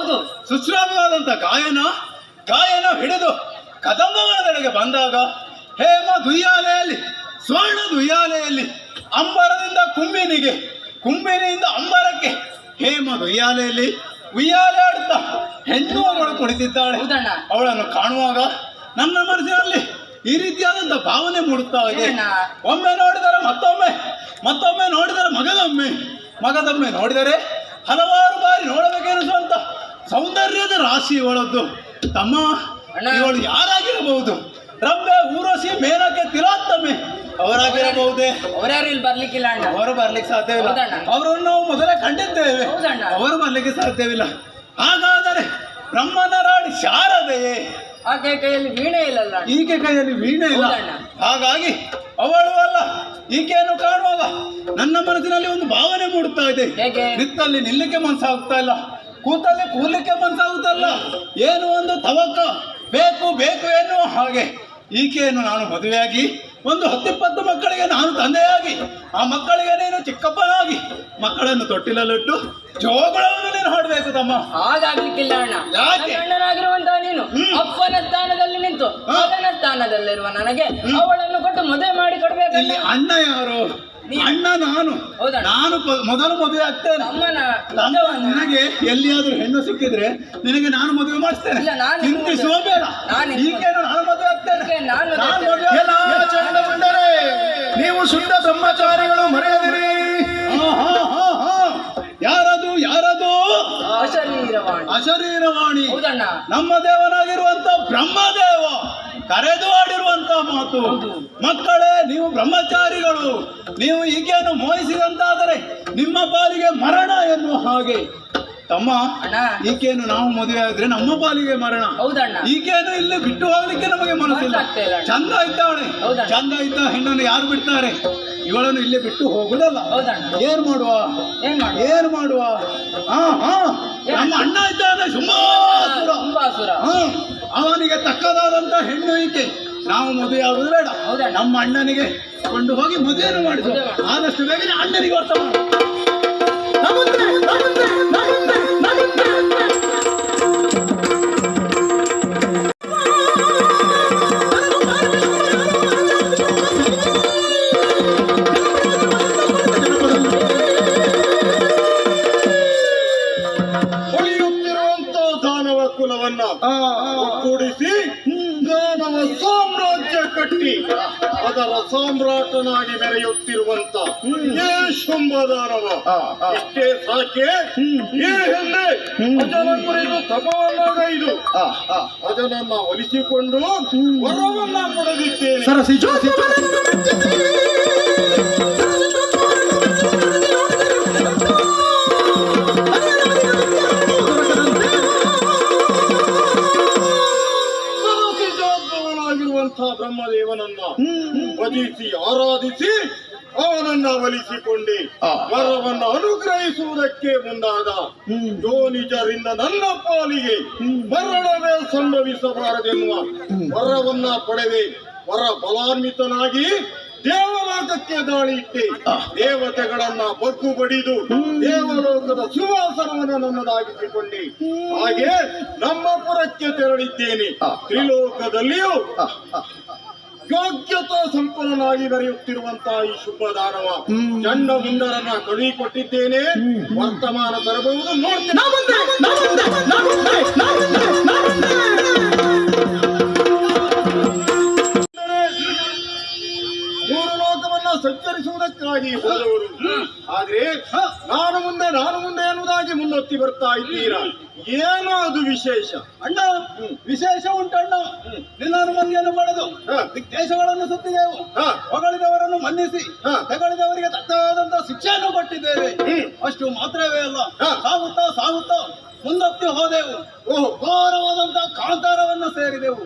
ಹೌದು. ಸುಶ್ರಾವ್ಯವಾದಂತ ಗಾಯನ ಹಿಡಿದು ಕದಂಬವನದೆಡೆಗೆ ಬಂದಾಗ ಹೇಮ ದುಯ್ಯಾಲೆಯಲ್ಲಿ ಸ್ವರ್ಣ ದುಯ್ಯಾಲೆಯಲ್ಲಿ ಅಂಬರದಿಂದ ಕುಂಬಿನಿಯಿಂದ ಅಂಬರಕ್ಕೆ ಹೇಮ ದುಯ್ಯಾಲೆಯಲ್ಲಿ ಉಯ್ಯಾಲೆ ಆಡುತ್ತಾ ಹೆಣ್ಣು ಅವಳು ಕುಳಿತಿದ್ದಾಳೆ. ಹೌದಣ್ಣ. ಅವಳನ್ನು ಕಾಣುವಾಗ ನನ್ನ ಮನಸ್ಸಿನಲ್ಲಿ ಈ ರೀತಿಯಾದಂತ ಭಾವನೆ ಮೂಡುತ್ತಾ ಇದೆ. ಏನಣ್ಣ? ಒಮ್ಮೆ ನೋಡಿದರೆ ಮತ್ತೊಮ್ಮೆ ನೋಡಿದರೆ ಮಗದೊಮ್ಮೆ ನೋಡಿದರೆ ಹಲವಾರು ಬಾರಿ ನೋಡಬೇಕೆನಿಸುವಂತ ಸೌಂದರ್ಯದ ರಾಶಿ ಇವಳದ್ದು. ತಮ್ಮ, ಅಣ್ಣ. ಇವಳು ಯಾರಾಗಿರಬಹುದು? ರಂಬೆ, ಊರ್ವಶಿ, ಮೇನಕೆ, ತಿಲೋತ್ತಮೆ ಅವರಾಗಿರಬಹುದೇ? ಅವರ್ಯಾರು ಇಲ್ಲಿ ಬರ್ಲಿಕ್ಕಿಲ್ಲ ಅಣ್ಣ. ಅವರು ಬರ್ಲಿಕ್ಕೆ ಸಾಧ್ಯವಿಲ್ಲ. ಹೌದಣ್ಣ. ಅವರನ್ನು ನಾವು ಮೊದಲೇ ಕಂಡಿದ್ದೇವೆ. ಹೌದಣ್ಣ. ಅವರು ಬರ್ಲಿಕ್ಕೆ ಸಾಧ್ಯವಿಲ್ಲ. ಹಾಗಾದರೆ ಬ್ರಹ್ಮನ ರಾಣಿ ಶಾರದೆಯೇ? ಆಕೆ ಕೈಯಲ್ಲಿ ವೀಣೆ ಇಲ್ಲಲ್ಲ ಅಣ್ಣ. ಈಕೆ ಕೈಯಲ್ಲಿ ವೀಣೆ ಇಲ್ಲ. ಹೌದಣ್ಣ. ಹಾಗಾಗಿ ಅವಳು ಅಲ್ಲ. ಈಕೆಯನ್ನು ಕಾಣುವಾಗ ನನ್ನ ಮನಸ್ಸಿನಲ್ಲಿ ಒಂದು ಭಾವನೆ ಮೂಡುತ್ತಾ ಇದೆ. ಹೇಗೆ? ನಿತ್ತಲ್ಲಿ ನಿಲ್ಲಕ್ಕೆ ಮನಸ್ಸಾಗುತ್ತಾ ಇಲ್ಲ, ಕೂತಲ್ಲಿ ಕೂರ್ಲಿಕ್ಕೆ ಮನಸ್ಸಾಗುತ್ತಾ ಇಲ್ಲ. ಏನು ಒಂದು ತವಕ ಬೇಕು ಎನ್ನುವ ಹಾಗೆ ಈಕೆಯನ್ನು ನಾನು ಮದುವೆಯಾಗಿ ಒಂದು 10-20 ಮಕ್ಕಳಿಗೆ ನಾನು ತಂದೆಯಾಗಿ, ಆ ಮಕ್ಕಳಿಗೆ ನೀನು ಚಿಕ್ಕಪ್ಪನಾಗಿ ಮಕ್ಕಳನ್ನು ತೊಟ್ಟಿಲಲ್ಲಿಟ್ಟು ಜೋಗುಳವನ್ನು ನೀನು ಹಾಡಬೇಕು ತಮ್ಮ. ಹಾಗಾಗ್ಲಿಕ್ಕಿಲ್ಲ ಅಣ್ಣ. ಯಾಕೆ? ನನ್ನ ಅಣ್ಣನಾಗಿರುವಂತ ನೀನು ಅಪ್ಪನ ಸ್ಥಾನದಲ್ಲಿ ನಿಂತು ಮಗನ ಸ್ಥಾನದಲ್ಲಿರುವ ನನಗೆ ಅವಳನ್ನು ಕೊಟ್ಟು ಮದುವೆ ಮಾಡಿ ಕೊಡ್ಬೇಕು. ಇಲ್ಲಿ ಅಣ್ಣ ಯಾರು? ಅಣ್ಣ ನಾನು. ಹೌದಣ್ಣ. ನಾನು ಮೊದಲು ಮದುವೆ ಆಗ್ತೇನೆ. ಅಮ್ಮನ ನಿನಗೆ ಎಲ್ಲಿಯಾದ್ರೂ ಹೆಣ್ಣು ಸಿಕ್ಕಿದ್ರೆ ನಿನಗೆ ನಾನು ಮದುವೆ ಮಾಡಿಸ್ತೇನೆ. ಇಲ್ಲ, ನಾನು ಚಿಂತಿಸುವ ಬೇಡ. ಈಗೇನು ನಾನು ಮದುವೆ ಆಗ್ತೇನೆ. ನಾನು ನಾನು ಮದುವೆ ಎಲ್ಲ ಚಂಡಮುಂಡರೇ, ನೀವು ಶುದ್ಧ ಬ್ರಹ್ಮಚಾರಿಗಳು ಮರೆಯದಿರಿ. ಯಾರದು? ಅಶರೀರವಾಣಿ. ಅಶರೀರವಾಣಿ. ಹೌದಣ್ಣ. ನಮ್ಮ ದೇವನಾಗಿರುವಂತ ಬ್ರಹ್ಮದೇವ ಕರೆದು ಆಡಿರುವಂತ ಮಾತು. ಮಕ್ಕಳೇ, ನೀವು ಬ್ರಹ್ಮಚಾರಿಗಳು. ನೀವು ಈಕೆಯನ್ನು ಮೋಹಿಸಿದಂತಾದರೆ ನಿಮ್ಮ ಪಾಲಿಗೆ ಮರಣ ಎನ್ನುವ ಹಾಗೆ. ತಮ್ಮ, ಅಣ್ಣ. ಈಕೆಯನ್ನು ನಾವು ಮದುವೆ ಆದ್ರೆ ನಮ್ಮ ಪಾಲಿಗೆ ಮರಣ. ಹೌದಣ್ಣ. ಈಕೆಯನ್ನು ಇಲ್ಲಿ ಬಿಟ್ಟು ಹೋಗ್ಲಿಕ್ಕೆ ನಮಗೆ ಮನಸ್ಸಿಲ್ಲ. ಮನಸ್ಸಾಗ್ತಾ ಇಲ್ಲ ಅಣ್ಣ. ಚಂದ ಇದ್ದಾಳೆ. ಹೌದಣ್ಣ. ಚಂದ ಇದ್ದ ಹೆಣ್ಣನ್ನು ಯಾರು ಬಿಡ್ತಾರೆ? ಇವಳನ್ನು ಇಲ್ಲಿ ಬಿಟ್ಟು ಹೋಗುದಲ್ಲ. ಹೌದಣ್ಣ. ಏನ್ ಮಾಡುವ? ನಮ್ಮ ಅಣ್ಣ ಇದ್ದಾನೆ ಶುಂಭಾಸುರ. ಶುಂಭಾಸುರ. ಅವನಿಗೆ ತಕ್ಕದಾದಂತ ಹೆಣ್ಣು ಈಕೆ. ನಾವು ಮದುವೆ ಆಗುದು ಬೇಡ. ಹೌದಣ್ಣ. ನಮ್ಮ ಅಣ್ಣನಿಗೆ ಕೊಂಡು ಹೋಗಿ ಮದುವೆಯನ್ನು ಮಾಡಿದ್ರು. ಆದಷ್ಟು ಬೇಗನೆ ಅಣ್ಣನಿಗೆ ಅರ್ಥ ಮಾಡು. ಹೊಳೆಯುತ್ತಿರುವಂತ ದಾನವ ಕುಲವನ್ನ ಕೂಡಿಸಿ ದಾನವ ಸಾಮ್ರಾಜ್ಯ ಕಟ್ಟಿ ಅದರ ಸಾಮ್ರಾಟನಾಗಿ ಮೆರೆಯುತ್ತಿರುವಂತ ಈ ಶುಂಭದಾನವ. ಇಷ್ಟೇ ಸಾಕೆ, ಈ ಹಿಂದೆ ಅಜನ ಕುರಿತು ತಪವನ್ನಾಗೈದು ಅಜನನ್ನ ಒಲಿಸಿಕೊಂಡು ವರವನ್ನ ಪಡೆದಿದ್ದೇನೆ. ಬ್ರಹ್ಮದೇವನನ್ನ ಭಜಿಸಿ ಆರಾಧಿಸಿ ಅವನನ್ನ ಒಲಿಸಿಕೊಂಡೆ ವರವನ್ನು ಅನುಗ್ರಹಿಸುವುದಕ್ಕೆ ಮುಂದಾದ ಯೋನಿಜರಿಂದ ನನ್ನ ಪಾಲಿಗೆ ಮರಣವೇ ಸಂಭವಿಸಬಾರದೆನ್ನುವ ವರವನ್ನ ಪಡೆದೆ. ವರ ಫಲಾನ್ವಿತನಾಗಿ ದೇವಲೋಕಕ್ಕೆ ದಾಳಿ ಇಟ್ಟೆ. ದೇವತೆಗಳನ್ನ ಬಗ್ಗು ಬಡಿದು ದೇವಲೋಕದ ಸಿಂಹಾಸನವನ್ನು ನನ್ನದಾಗಿಸಿಕೊಂಡೆ. ಹಾಗೆ ನಮ್ಮ ಪುರಕ್ಕೆ ತೆರಳಿದ್ದೇನೆ. ತ್ರಿಲೋಕದಲ್ಲಿಯೂ ಯೋಗ್ಯತಾ ಸಂಪನ್ನನಾಗಿ ಮೆರೆಯುತ್ತಿರುವಂತಹ ಈ ಶುಭದಾನವ ಚಂಡಮುಂಡರನ್ನ ಕಳುಹಿಕೊಟ್ಟಿದ್ದೇನೆ. ವರ್ತಮಾನ ತರಬಹುದು ನೋಡ್ತೇನೆ. ಮೂರು ಲೋಕವನ್ನ ಸಂಚರಿಸುವುದಕ್ಕಾಗಿ ಹೋದವರು. ಆದ್ರೆ ನಾನು ಮುಂದೆ ಎನ್ನುವುದಾಗಿ ಮುನ್ನೊತ್ತಿ ಬರ್ತಾ ಇದ್ದೀರಾ. ಏನೋ ಅದು ವಿಶೇಷ ಅಣ್ಣ. ವಿಶೇಷ ಉಂಟಣ್ಣ. ನಿನ್ನ ಮಂದಿಯನ್ನು ಪಡೆದು ದೇಶಗಳನ್ನು ಸುತ್ತಿದೆವು. ಹೊಗಳಿದವರನ್ನು ಮನ್ನಿಸಿ ತೆಗಳಿದವರಿಗೆ ತಕ್ಕವಾದಂತಹ ಶಿಕ್ಷೆಯನ್ನು ಕೊಟ್ಟಿದ್ದೇವೆ. ಅಷ್ಟು ಮಾತ್ರವೇ ಅಲ್ಲ, ಸಾಗುತ್ತಾ ಮುಂದೊತ್ತಿ ಹೋದೆವು. ಘೋರವಾದಂತಹ ಕಾಂತಾರವನ್ನು ಸೇರಿದೆವು.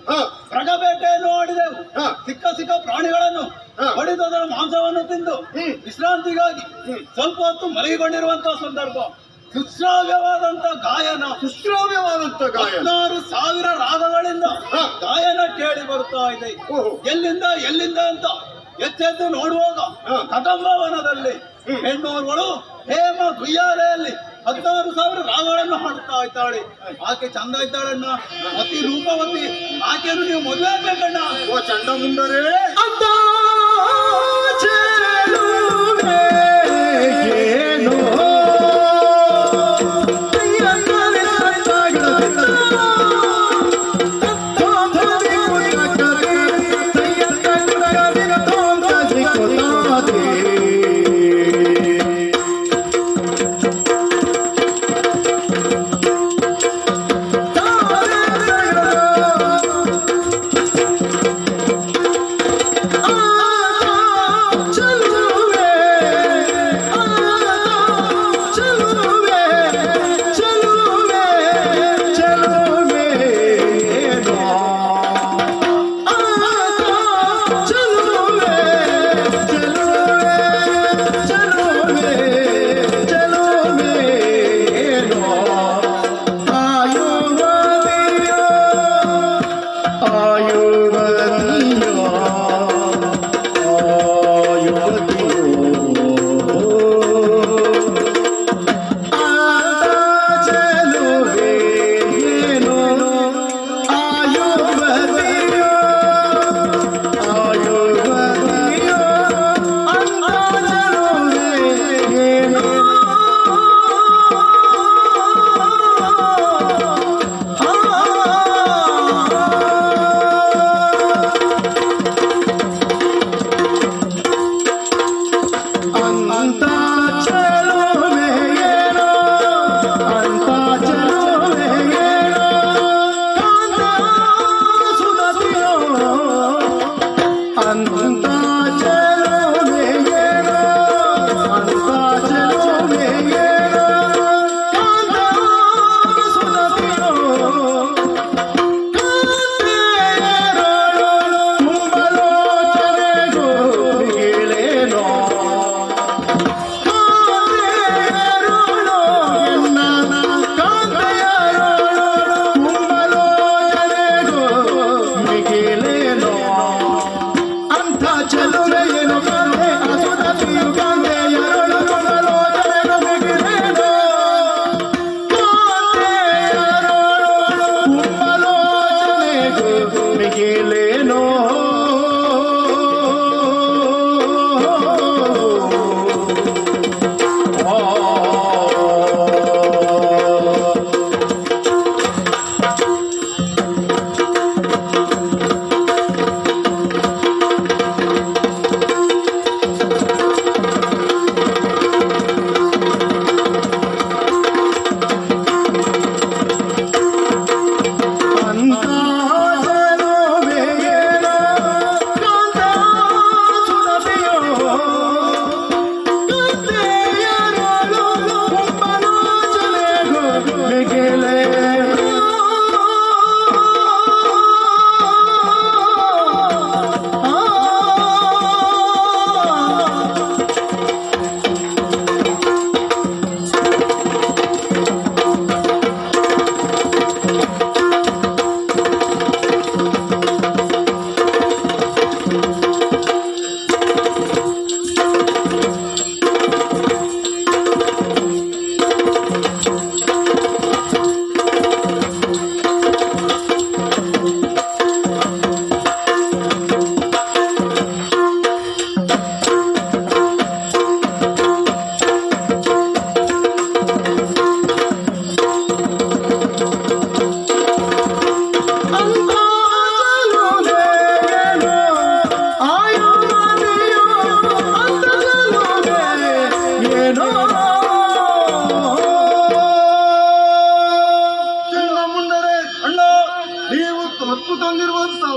ಮೃಗಬೇಟೆಯನ್ನು ಆಡಿದೆವು. ಸಿಕ್ಕ ಪ್ರಾಣಿಗಳನ್ನು ಹೊಡೆದು ಅದರ ಮಾಂಸವನ್ನು ತಿಂದು ವಿಶ್ರಾಂತಿಗಾಗಿ ಸ್ವಲ್ಪ ಹೊತ್ತು ಮಲಗಿಕೊಂಡಿರುವಂತಹ ಸಂದರ್ಭ. ಸುಶ್ರಾವ್ಯವಾದಂತ ಗಾಯನ 16,000 ರಾಗಗಳಿಂದ ಗಾಯನ ಕೇಳಿ ಬರ್ತಾ ಇದೆ. ಎಲ್ಲಿಂದ ಅಂತ ಎಚ್ಚೆದ್ದು ನೋಡುವಾಗ ಕದಂಬವನದಲ್ಲಿ ಹೆಣ್ಣೋರ್ಗಳು ಹೇಮ ದುಯ್ಯಾಲೆಯಲ್ಲಿ 16,000 ರಾಗಗಳನ್ನು ಹಾಡ್ತಾ ಇದ್ದಾಳೆ. ಆಕೆ ಚಂದ ಇದ್ದಾಳಣ್ಣ, ಅತಿ ರೂಪವತಿ. ಆಕೆಯನ್ನು ನೀವು ಮದುವೆ ಆಗ್ಬೇಕಣ್ಣ. ಓ ಚಂಡ ಮುಂದರೆ ಅಂತ ಚೆಲುವೆ ಏನೋ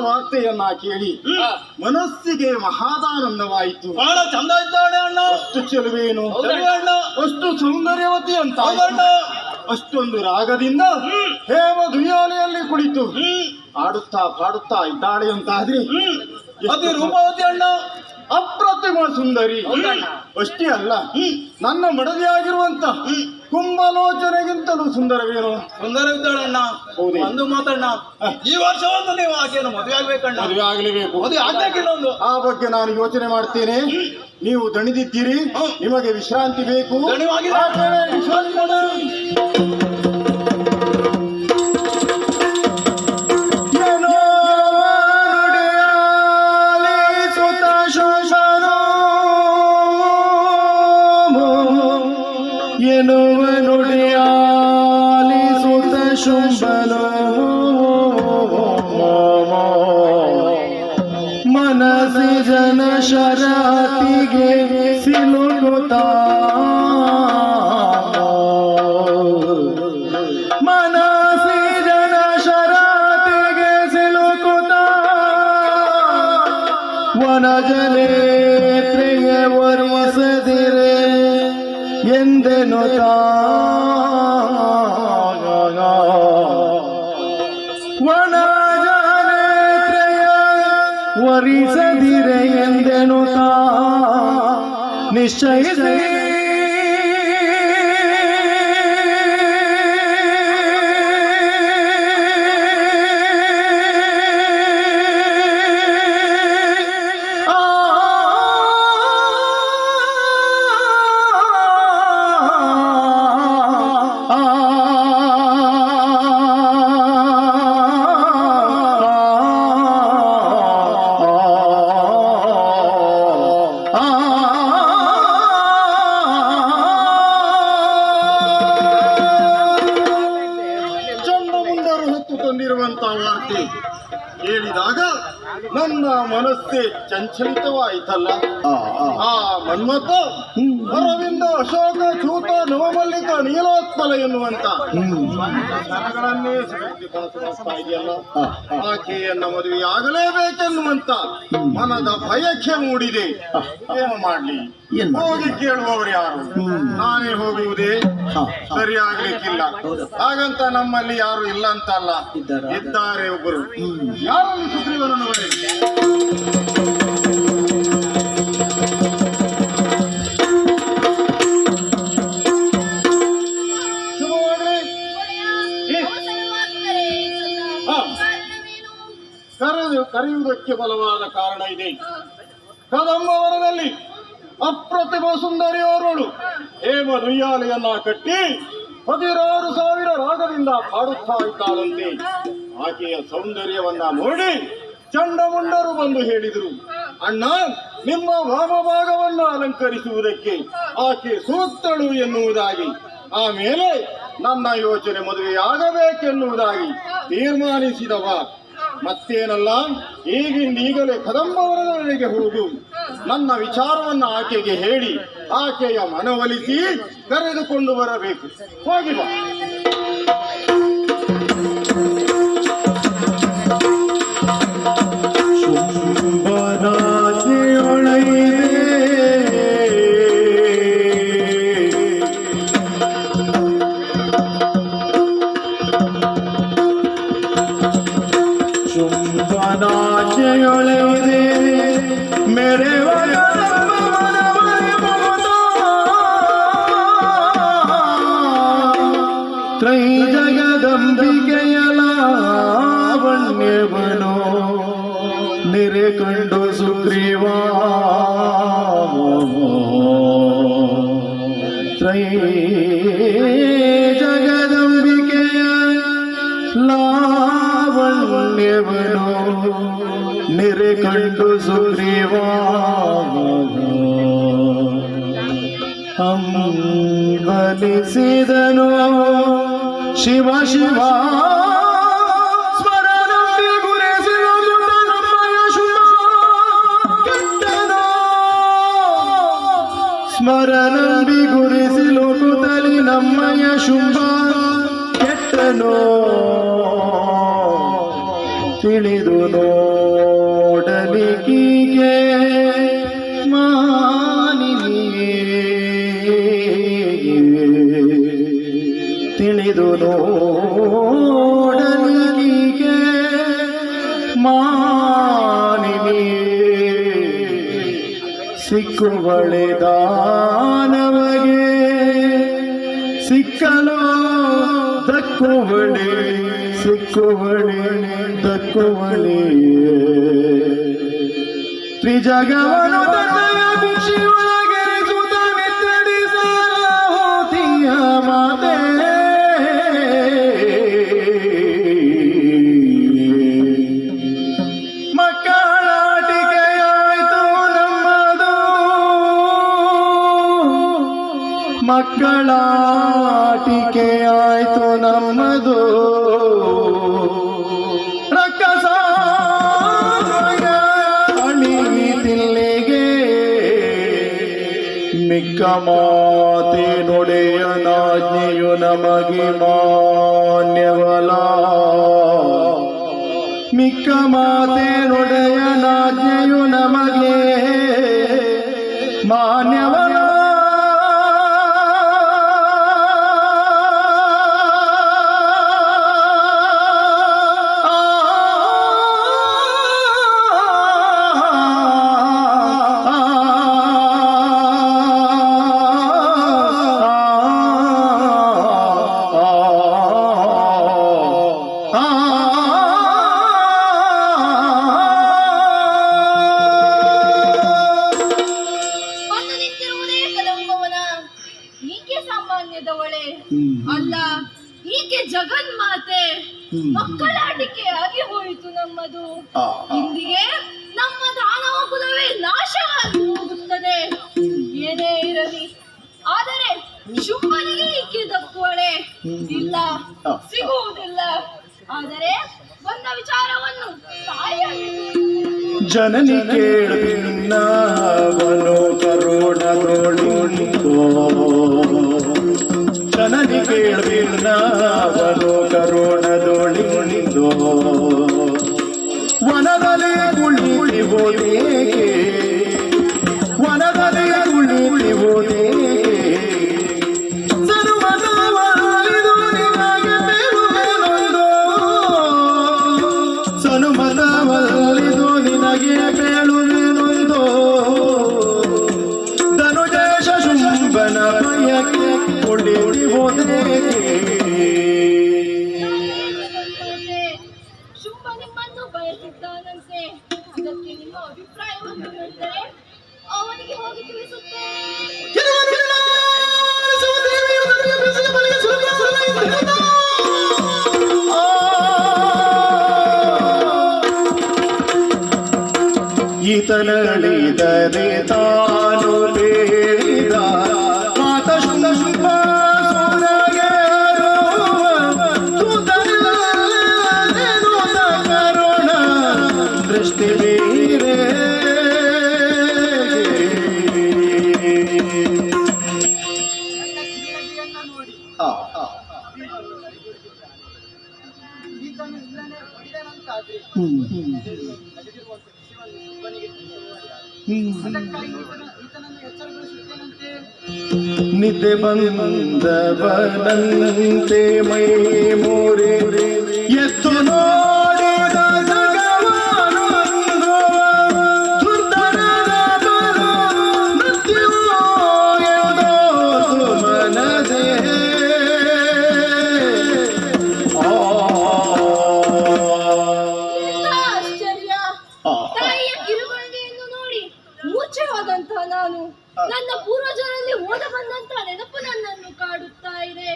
ವಾರ್ತೆಯನ್ನ ಕೇಳಿ ಮನಸ್ಸಿಗೆ ಮಹಾದಾನಂದವಾಯಿತು. ಬಹಳ ಚಂದ ಇದ್ದಾಳೆ ಅಣ್ಣ. ಅಷ್ಟು ಚೆಲುವೇನು, ಚೆಲುವೆ ಅಣ್ಣ. ಅಷ್ಟು ಸೌಂದರ್ಯವತಿ ಅಂತ ಹೌದಣ್ಣ. ಅಷ್ಟೊಂದು ರಾಗದಿಂದ ಹೇಮ ದುಯಾನೆಯಲ್ಲಿ ಕುಳಿತು ಆಡುತ್ತಾ ಪಾಡುತ್ತಾ ಇದ್ದಾಳೆ ಅಂತಾದ್ರೆ ಅತಿ ರೂಪವತಿ ಅಣ್ಣ. ಅಪ್ರತಿಮ ಸುಂದರಿ. ಹೌದಣ್ಣ. ಅಷ್ಟೇ ಅಲ್ಲ, ನನ್ನ ಮಡದಿಯಾಗಿರುವಂತ ಕುಂಭಲೋಚನೆಗಿಂತಲೂ ಸುಂದರವೇನು? ಸುಂದರವಿದ್ದಾಳಣ್ಣ. ಹೌದೇ? ಒಂದು ಮಾತಣ್ಣ, ಈ ವರ್ಷವನ್ನು ನೀವು ಆಕೆಯನ್ನು ಮದುವೆ ಆಗ್ಬೇಕಣ್ಣ. ಮದುವೆ ಆಗಲೇಬೇಕು. ಮದುವೆ ಆಗ್ಬೇಕಿಲ್ಲ ಒಂದು. ಆ ಬಗ್ಗೆ ನಾನು ಯೋಚನೆ ಮಾಡ್ತೇನೆ. ನೀವು ದಣಿದಿದ್ದೀರಿ, ನಿಮಗೆ ವಿಶ್ರಾಂತಿ ಬೇಕು. ದಣಿವಾಗಿದೆ. ಆ ಕಡೆ ವಿಶ್ರಾಂತಿ ಮಾಡು. ಎನ್ನುವ ನುಡಿಯಾಲಿಸುತ್ತ ಶುಂಭನೋ ಮನಸಿ ಜನ ಶರಾತಿಗೆ ಸಿಲುಕುತ್ತಾ ಮನಸಿ ಜನ ಶರಾತಿಗೆ ಸಿಲುಕುತ್ತಾ ವನಜನೇತ್ರೆಗೆ ವರ್ಣಿಸದಿರೆ ಎಂದೆನು ವನಜನೇತ್ರೆಯ ವರಿಸದಿರೆ ಎಂದೆನು ನಿಶ್ಚಯಿಸಿ ವಾರ್ತೆ ಕೇಳಿದಾಗ ನನ್ನ ಮನಸ್ಸೇ ಚಂಚಲಿತವಾಯಿತಲ್ಲ. ಆ ಮನ್ಮಥ ಅರವಿಂದ ಅಶೋಕ ಚೂತ ನವಮಲ್ಲಿಕ ನೀಲೋತ್ಪಲ ಎನ್ನುವಂತ ಜನಗಳನ್ನೇ ಸಿಗುತ್ತಾ ಇದೆಯಲ್ಲ. ಆಕೆಯನ್ನ ಮದುವೆಯಾಗಲೇಬೇಕೆನ್ನುವಂತ ಮನದ ಭಯಕ್ಕೆ ಮೂಡಿದೆ. ಏನು ಮಾಡ್ಲಿ, ಹೋಗಿ ಕೇಳುವವರು ಯಾರು? ನಾನೇ ಹೋಗುವುದೇ ಸರಿಯಾಗ್ಲಿಕ್ಕಿಲ್ಲ. ಹಾಗಂತ ನಮ್ಮಲ್ಲಿ ಯಾರು ಇಲ್ಲ ಅಂತಲ್ಲ, ಇದ್ದಾರೆ ಒಬ್ಬರು. ಯಾರನ್ನು ಸುಗ್ರೀವನನ್ನು ಬರೆಯ ಕರೆಯುವುದಕ್ಕೆ ಬಲವಾದ ಕಾರಣ ಇದೆ. ಕದಂಬವನದಲ್ಲಿ ಅಪ್ರತಿಮ ಸುಂದರಿಯೋರ್ವಳು ಹೇಮ ನುಯ್ಯಾಲೆಯನ್ನ ಕಟ್ಟಿ 16,000 ರಾಗದಿಂದ ಹಾಡುತ್ತಾ ಇದ್ದಾಳಂತೆ. ಆಕೆಯ ಸೌಂದರ್ಯವನ್ನ ನೋಡಿ ಚಂಡಮುಂಡರು ಬಂದು ಹೇಳಿದರು, ಅಣ್ಣ, ನಿಮ್ಮ ವಾಮಭಾಗವನ್ನ ಅಲಂಕರಿಸುವುದಕ್ಕೆ ಆಕೆ ಸೂಕ್ತಳು ಎನ್ನುವುದಾಗಿ. ಆಮೇಲೆ ನನ್ನ ಯೋಚನೆ ಮದುವೆಯಾಗಬೇಕೆನ್ನುವುದಾಗಿ ತೀರ್ಮಾನಿಸಿದವ. ಮತ್ತೇನಲ್ಲ, ಈಗಲೇ ಕದಂಬವನದೊಳಗೆ ಹೋಗು. ನನ್ನ ವಿಚಾರವನ್ನು ಆಕೆಗೆ ಹೇಳಿ ಆಕೆಯ ಮನವೊಲಿಸಿ ಕರೆದುಕೊಂಡು ಬರಬೇಕು. ಹೋಗಿ ಬಾ. मेरे ತ್ರೈ ಜಗದಂಬಿಕೆಯ ಲಾವಣ್ಯವನೋ ನೆರೆ ಕಂಡು ಸುಗ್ರೀವ ತ್ರೈ ಜಗದಂಬಿಕೆಯ ಲಾವಣ್ಯವನೋ ನೆರೆ ಕಂಡು ಸುಗ್ರೀವ ಹಂಬಲಿಸಿದನು ಶಿವ ಶಿವ ಸ್ಮರಣಂಬಿ ಗುರೆಸಿಲು ನಮ್ಮಯ ಶುಭ ಕೆಟ್ಟನೋ ಸ್ಮರಣಂಬಿ ಗುರೆಸಿಲು ಕುತಲಿ ನಮ್ಮಯ ಶುಭ ಕೆಟ್ಟನೋ ತಿಳಿದು ನೋಡಲಿಕ್ಕೆ ತಿಳಿದು ನೋಡಲಿಕ್ಕೆ ಮಾನಿನಿ ಸಿಕ್ಕುವಳೆ ದಾನವಗೆ ನಕ್ಕುವಳೆ ಸಿಕ್ಕುವಳೆ ತಕ್ಕುವಳೆ ತ್ರಿಜಗವನು ತನ್ನಯ ಖುಷಿಯೊಳಗೆ ಸುತ ಮೆತ್ತಡಿಸಲ ಹೋತಿಯ ಮಾತೆ ಮಕ್ಕಳಾಟಿಕೆಯಾಯ್ತು ನಮ್ಮದು ರಕ್ಕಸ ಅಳಿತಿಲ್ಲಿಗೆ ಮಿಕ್ಕ ಮಾತೆ ನೊಡೆಯನಾಜ್ಞೆಯು ನಮಗೆ ಮಾನ್ಯವಲ ಮಿಕ್ಕ ಮಾತೆ ನೊಡೆಯನಾಜ್ಞೆಯು ನಮಗೆ ಮಾನ್ಯವಲ ಅಲ್ಲ ಈಕೆ ಜಗನ್ಮಾತೆ ಮಕ್ಕಳಾಟಿಕೆ ಆಗಿ ಹೋಯಿತು ನಮ್ಮದು ಇಂದಿಗೆ ನಮ್ಮ ದಾನವ ಕುಲವೇ ನಾಶವಾಗಿ ಹೋಗುತ್ತದೆ ಏನೇ ಇರಲಿ ಆದರೆ ಶುಂಭನಿಗೆ ಈಕೆ ದಕ್ಕುವಳೆ ಇಲ್ಲ ಸಿಗುವುದಿಲ್ಲ ಆದರೆ ಬಂದ ವಿಚಾರವನ್ನು ತಾಯಿಯಾಗಿ ಜನನಿ ಕೇಳಿನವನು ಕರುಣದೊಳಿಂದೋ ಜನನಿ ಕೇಳಿನವನು ಕರುಣದೊಳಿಂದೋ ವನದಲ್ಲಿ ಕುಳಿತಿಬೋದೇಕೆ ವನದಲ್ಲಿ ಕುಳಿತಿಬೋದೇಕೆ ಸನುಮತವಲ್ಲಿದು ನಿನಗೆ ಬೇಳುವೆನೊಂದು ಧನುಜೇಶ ಶುಂಭನ ಭಯಕ್ಕೆ ಕೊಡಿಬೋದೇಕೆ ಶುಂಭ ನಿಮ್ಮನ್ನು ಬಯಸಿದ್ದಾನಂತೆ ಇದಕ್ಕೆ ನಿಮ್ಮ ಅಭಿಪ್ರಾಯವನ್ನು ಹೇಳಿದರೆ ಅವನಿಗೆ ಹೋಗಿ ತಿಳಿಸುತ್ತೇನೆ ಈತನಳಿದರೆ ತಾನು ಬೇಡ ಮಾತ ಶುಂಭ ಶುಂಭ ಸೂರಗೆ ಕರುಣ ದೃಷ್ಟಿ ಬೀರೆ ನಿದ್ದೆ ಬಂದವನಂತೆ ಮೈ ಮೋರೆ ಎತ್ತು ನೋಡಿದ ಜಗವನೊಂದು ದುರ್ಧನದ ಬಲು ಮೃತ್ಯುವೋ ಎಂದೋ ಸುಮನದೆ ಆಶ್ಚರ್ಯ ತಾಯಿಯ ಕಿರುಗಂಗೆಯನ್ನು ನೋಡಿ ಮೂರ್ಛೆ ಹೋದಂತಹ ನಾನು ನನ್ನ ಪೂರ್ವಜರಲ್ಲಿ ಓದ ಬಂದಂತ ನೆನಪು ನನ್ನನ್ನು ಕಾಡುತ್ತಾ ಇದೆ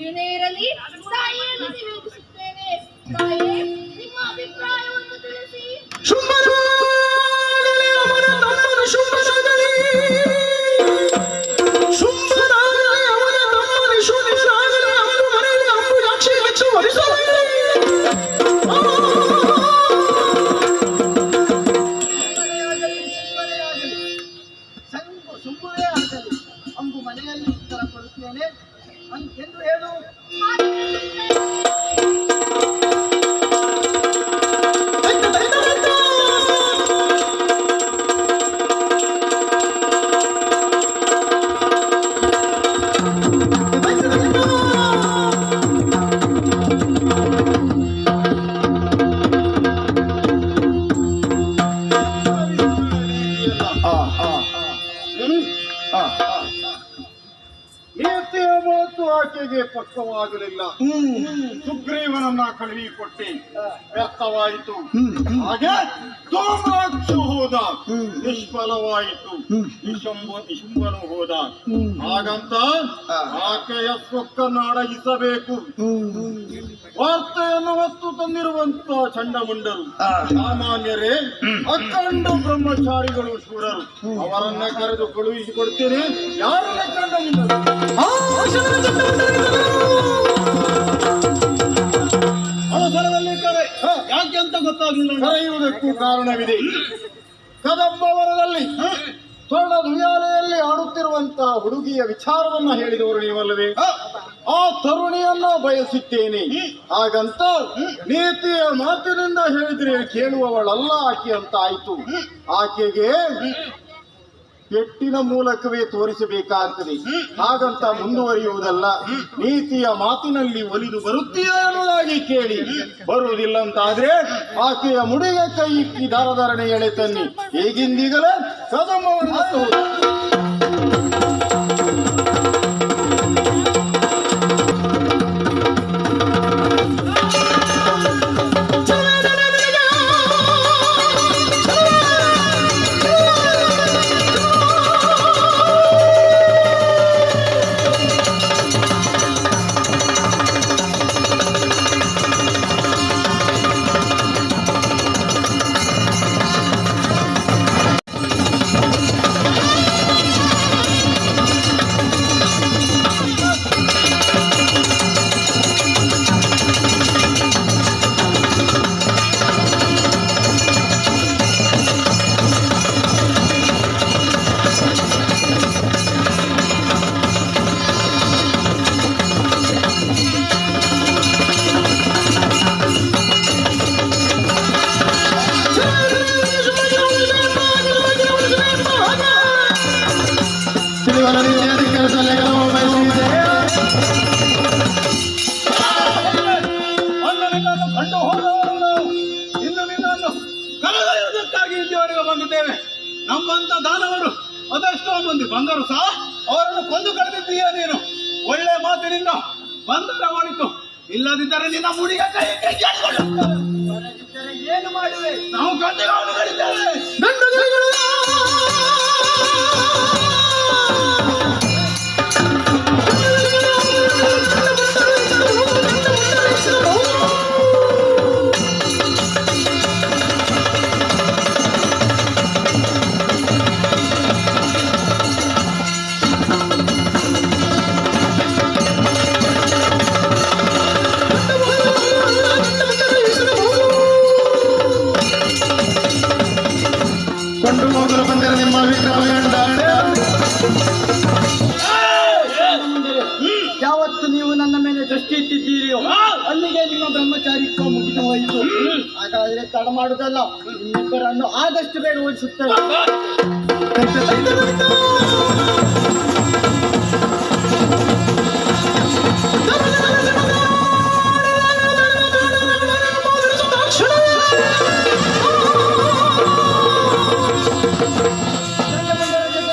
ಏನೇ ಇರಲಿ ತಾಯಿಯನ್ನು ನಿವೇದಿಸುತ್ತೇನೆ ತಾಯಿ ನಿಮ್ಮ ಅಭಿಪ್ರಾಯವನ್ನು ತಿಳಿಸಿ ಸುಮ್ಮನೆ ಆಗಲಿ ಅಂಬು ಮನೆಯಲ್ಲಿ ಉತ್ತರ ಕೊಡುತ್ತೇನೆ ಎಂದು ಹೇಳು. ಸಾಧ್ಯವಾಗಲಿಲ್ಲ. ಸುಗ್ರೀವನನ್ನ ಕಳುಹಿಕೊಟ್ಟೆ, ವ್ಯರ್ಥವಾಯಿತು. ಹಾಗೆ ಧೂಮ್ರಾಕ್ಷ ಹೋದ, ನಿಷ್ಫಲವಾಯಿತು. ನಿಶುಂಭನು ಹೋದ. ಹಾಗಂತ ಆಕೆಯ ಸೊಕ್ಕನ್ನು ಅಡಗಿಸಬೇಕು. ವಾರ್ತೆಯನ್ನು ಹೊತ್ತು ತಂದಿರುವಂತ ಚಂಡಮುಂಡರು ಸಾಮಾನ್ಯರೇ, ಅಖಂಡ ಬ್ರಹ್ಮಚಾರಿಗಳು, ಶೂರರು. ಅವರನ್ನ ಕರೆದು ಕಳುಹಿಸಿಕೊಡ್ತೇನೆ. ಯಾರನ್ನ ಚಂಡಮುಂಡರು? ಅವಸರದಲ್ಲಿ ಕರೆ ಯಾಕೆ ಅಂತ ಗೊತ್ತಾಗ್ಲಿಲ್ಲ. ಕರೆಯುವುದಕ್ಕೂ ಕಾರಣವಿದೆ. ಕದಂಬವರದಲ್ಲಿ ಸ್ವರ್ಣ ದುಯಾಲೆಯಲ್ಲಿ ಆಡುತ್ತಿರುವಂತಹ ಹುಡುಗಿಯ ವಿಚಾರವನ್ನ ಹೇಳಿದವರು ನೀವಲ್ಲವೇ? ಆ ತರುಣಿಯನ್ನ ಬಯಸುತ್ತೇನೆ. ಹಾಗಂತ ನೀತಿಯ ಮಾತಿನಿಂದ ಹೇಳಿದ್ರೆ ಕೇಳುವವಳಲ್ಲ ಆಕೆ ಅಂತ ಆಯ್ತು. ಆಕೆಗೆ ಪೆಟ್ಟಿನ ಮೂಲಕವೇ ತೋರಿಸಬೇಕಾಗ್ತದೆ. ಹಾಗಂತ ಮುಂದುವರಿಯುವುದಲ್ಲ. ನೀತಿಯ ಮಾತಿನಲ್ಲಿ ಒಲಿದು ಬರುತ್ತೀಯಾ ಅನ್ನೋದಾಗಿ ಕೇಳಿ, ಬರುವುದಿಲ್ಲ ಅಂತಾದ್ರೆ ಆಕೆಯ ಮುಡಿಗೆ ಕೈ ಇಕ್ಕಿ ದಾರಧಾರಣೆ ಎಳೆ ತನ್ನಿ. ಹೇಗಿಂದೀಗಲೇ ಕದಂಬವನ್ನು ಕಂಡು ಹೋದವರು ನಾವು. ಇನ್ನು ನಿನ್ನನ್ನು ಕರೆದೊಯ್ಯುವುದಕ್ಕಾಗಿ ಇಲ್ಲಿವರೆಗೆ ಬಂದಿದ್ದೇವೆ. ನಮ್ಮಂತ ದಾನವರು ಅದೆಷ್ಟೋ ಮಂದಿ ಬಂದರು ಸಹ ಅವರನ್ನು ಕೊಂದು ಕರೆದಿದ್ದೀಯ ನೀನು. ಒಳ್ಳೆ ಮಾತಿನಿಂದ ಬಂಧನ ಮಾಡಿತು. ಇಲ್ಲದಿದ್ದರೆ ನಿನ್ನ ಮುಡಿಗೆ ಕೈ ಏನು ಮಾಡುವೆ? ನಾವು ಕಂಡು ಕಡಿತೇವೆ. ಕೊಂಡು ಹೋಗಲು ಬಂದರೆ ನಿಮ್ಮ ವಿಕ್ರಮ ಯಾವತ್ತು ನೀವು ನನ್ನ ಮೇಲೆ ದೃಷ್ಟಿ ಇಟ್ಟಿದ್ದೀರಿಯೋ ಅಲ್ಲಿಗೆ ನಿಮ್ಮ ಬ್ರಹ್ಮಚಾರಿತ್ವ ಮುಗಿದು ಹೋಯಿತು. ಹಾಗಾದ್ರೆ ತಡ ಮಾಡುವುದಲ್ಲ, ನಿಮ್ಮಿಬ್ಬರನ್ನು ಆದಷ್ಟು ಬೇಗ ಓಡಿಸುತ್ತೇವೆ.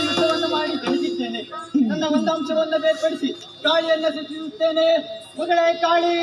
ಯುದ್ಧವನ್ನು ಮಾಡಿ ತಿಳಿದಿದ್ದೇನೆ. ನನ್ನ ಒಂದಂಶವನ್ನು ಬೇರ್ಪಡಿಸಿ ಕಾಳಿಯನ್ನು ಸೃಷ್ಟಿಸುತ್ತೇನೆ. ಮಗಳೇ ಕಾಳಿ,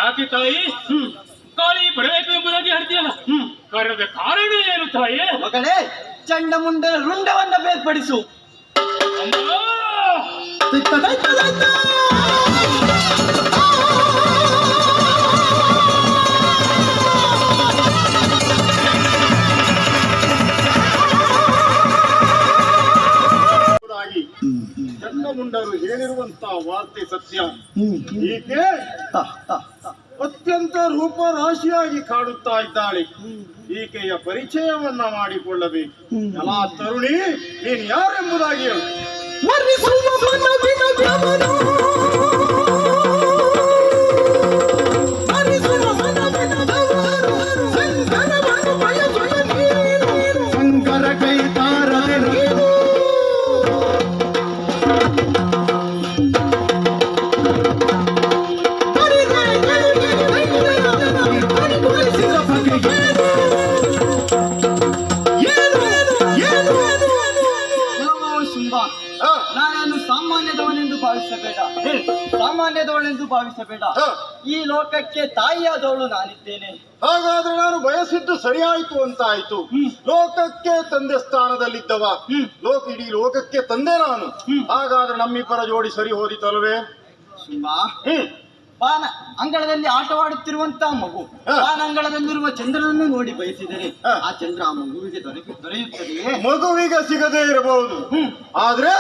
ಯಾಕೆ ತಾಯಿ ಕಾಳಿ ಬರಬೇಕು ಎಂಬುದಾಗಿ ಹೇಳ್ತೀಯಲ್ಲ ಕರೆದ ಕಾರಣ ಏನು ತಾಯಿ? ಮಗಳೇ, ಚಂಡಮುಂಡನ ರುಂಡವನ್ನ ಬೇರ್ಪಡಿಸು. ಅಮ್ಮ! ಚಂಡಮುಂಡರು ಹೇಳಿರುವಂತಹ ವಾರ್ತೆ ಸತ್ಯ. ಈಕೆ ಅತ್ಯಂತ ರೂಪರಾಶಿಯಾಗಿ ಕಾಡುತ್ತಾ ಇದ್ದಾಳೆ. ಈಕೆಯ ಪರಿಚಯವನ್ನ ಮಾಡಿಕೊಳ್ಳಬೇಕು. ಎಲ್ಲ ತರುಣಿ, ನೀನು ಯಾರೆಂಬುದಾಗಿ ಹೇಳು. ಸಾಮಾನ್ಯದವಳೆಂದು ಭಾವಿಸಬೇಡ. ಈ ಲೋಕಕ್ಕೆ ತಾಯಿಯಾದವಳು ನಾನಿದ್ದೇನೆ. ಹಾಗಾದ್ರೆ ನಾನು ಬಯಸಿದ್ದು ಸರಿಯಾಯ್ತು ಅಂತ ಆಯ್ತು. ಲೋಕಕ್ಕೆ ತಂದೆ ಸ್ಥಾನದಲ್ಲಿದ್ದವ, ಇಡೀ ಲೋಕಕ್ಕೆ ತಂದೆ ನಾನು. ಹಾಗಾದ್ರೆ ನಮ್ಮಿಬ್ಬರ ಜೋಡಿ ಸರಿ ಹೋದಿತಲ್ವೇ? ಬಾನ ಅಂಗಳದಲ್ಲಿ ಆಟವಾಡುತ್ತಿರುವಂತಹ ಮಗು ಬಾನಂಗಳದಲ್ಲಿರುವ ಚಂದ್ರನನ್ನು ನೋಡಿ ಬಯಸಿದರೆ ಆ ಚಂದ್ರ ಆ ಮಗುವಿಗೆ ದೊರೆಯುತ್ತದೆಯೇ? ಮಗುವಿಗೆ ಸಿಗದೇ ಇರಬಹುದು, ಆದ್ರೆ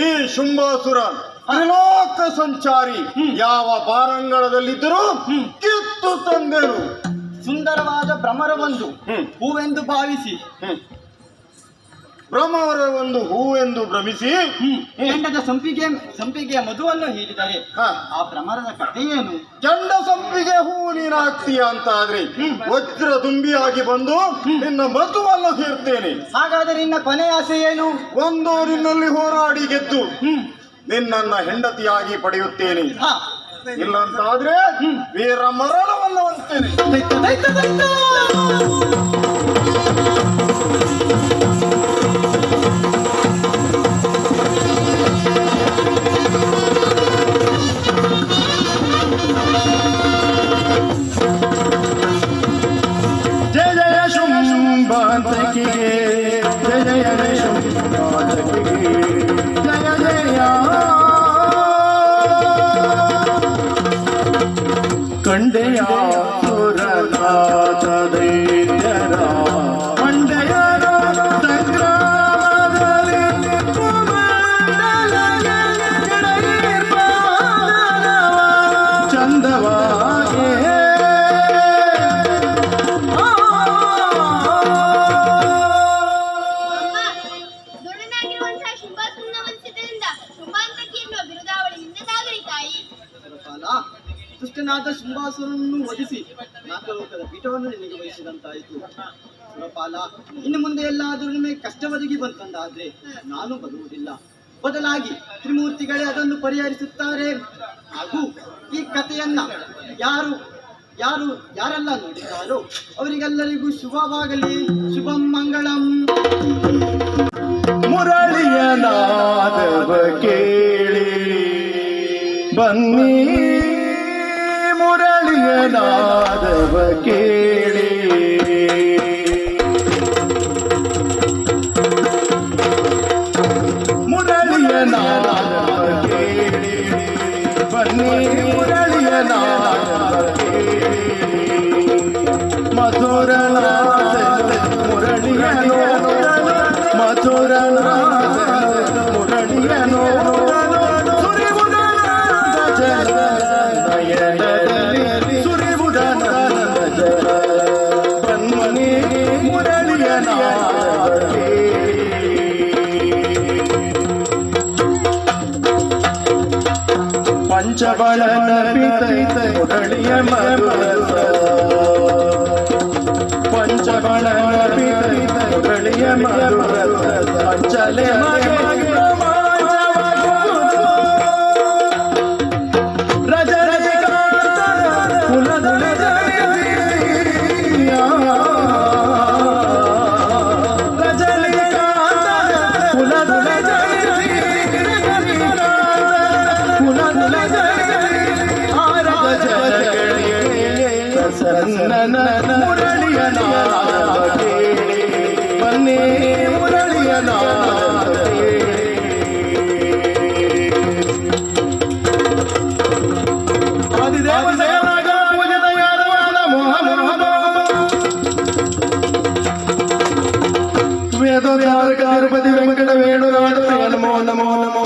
ಈ ಶುಂಭಾಸುರ ತ್ರಿಲೋಕ ಸಂಚಾರಿ, ಯಾವ ಬಾರಂಗಳದಲ್ಲಿದ್ದರೂ ಕಿತ್ತು ತಂದೆನು. ಸುಂದರವಾದ ಭ್ರಮರವೊಂದು ಹೂವೆಂದು ಭಾವಿಸಿ, ಭ್ರಮರವೊಂದು ಹೂವೆಂದು ಭ್ರಮಿಸಿ ಕೆಂಡದ ಸಂಪಿಗೆಯ ಮಧುವನ್ನು ಹೀರಿದರೆ ಆ ಭ್ರಮರದ ಕಥೆಯೇನು? ಕೆಂಡ ಸಂಪಿಗೆ ಹೂವು ನೀನಾಗ್ತೀಯ ಅಂತ ಆದ್ರೆ ವಜ್ರ ದುಂಬಿಯಾಗಿ ಬಂದು ನಿನ್ನ ಮಧುವನ್ನು ಹೀರ್ತೇನೆ. ಹಾಗಾದರೆ ನಿನ್ನ ಕೊನೆಯ ಆಸೆ ಏನು? ಒಂದು ನಿನ್ನಲ್ಲಿ ಹೋರಾಡಿ ಗೆದ್ದು ನಿನ್ನನ್ನ ಹೆಂಡತಿಯಾಗಿ ಪಡೆಯುತ್ತೇನೆ. ಇಲ್ಲಂತಾದ್ರೆ ವೀರ ಮರಣವನ್ನು ಹೊಂದ್ತೇನೆ. ಜಯ ಜಯ ಶುಂಭಾಂತಕಿಗೆ, ಜಯ ಜಯ ಶುಂಭಾಂತಕಿಗೆ, ಜಯ ಜಯ ಕಂಡೆಯ ಸುರನಾಥ ದೈತ್ಯರ ಮಂಡೆಯರ ಸಂಗ್ರಾಮದಲ್ಲಿ ಚಂದವಾಗೆ ದೊಡ್ಡನಾಗಿರುವಂತಹ ಶುಂಭಾಸುರನ ವಂಶದಿಂದ ಶುಂಭಾಂತಕಿ ಎನ್ನುವ ಬಿರುದಾವಳಿ ನಿನ್ನದಾಗಲಿ ತಾಯಿ. ದುಷ್ಟನಾದ ಶುಂಭಾಸುರನನ್ನು ವಧಿಸಿ ನಾಗಲೋಕದ ಪೀಠವನ್ನು ನಿನಗೆ ವಹಿಸಿದಂತಾಯಿತು. ಸುರಪಾಲ, ಇನ್ನು ಮುಂದೆ ಎಲ್ಲಾದರೂ ನಿಮಗೆ ಕಷ್ಟ ಒದಗಿ ಬಂತಂದಾದ್ರೆ ನಾನು ಬರುವುದಿಲ್ಲ. ಬದಲಾಗಿ ತ್ರಿಮೂರ್ತಿಗಳೇ ಅದನ್ನು ಪರಿಹರಿಸುತ್ತಾರೆ. ಹಾಗೂ ಈ ಕಥೆಯನ್ನ ಯಾರೆಲ್ಲ ನೋಡಿದ್ದಾರೋ ಅವರಿಗೆಲ್ಲರಿಗೂ ಶುಭವಾಗಲಿ. ಶುಭಂ ಮಂಗಳಂ. ಮುರಳಿಯ ನಾದವ ಕೇಳಿ ಬನ್ನಿ, ಮುರಳಿಯ ನಾದವ ಕೇಳಿ ಮುರಳಿಯ ನಾದವ ಕೇಳಿ ಬನ್ನಿ, ಮುರಳಿಯ ನಾದವ ಕೇಳಿ ಮಧುರನಾದ ಮುರಳಿಯನೋ, ಮಧುರನಾದ ಮುರಳಿಯನೋ ಪಂಚಬಳನ ಪಿತ ಮುರಳಿಯ ಮಧುರಸ, ಪಂಚಬಳನ ಪಿತ ಮುರಳಿಯ ಮಧುರಸ, ಪಂಚಲೆ ಮುರಳಿಯ ನಾದ ಕೇಳಿ ಬನ್ನಿ ಮುರಳಿಯ ನಾದ ಕೇಳಿ ಆದಿದೇವ ಸೇವನಾಗ ಪೂಜಿತ ಯಾದವಾದ ಮೋಹ ವೇದೋದ್ಧಾರಕ ತಿರುಪತಿ ವೆಂಕಟ ವೇಣುನಾಥ ನಮೋ ನಮೋ ನಮೋ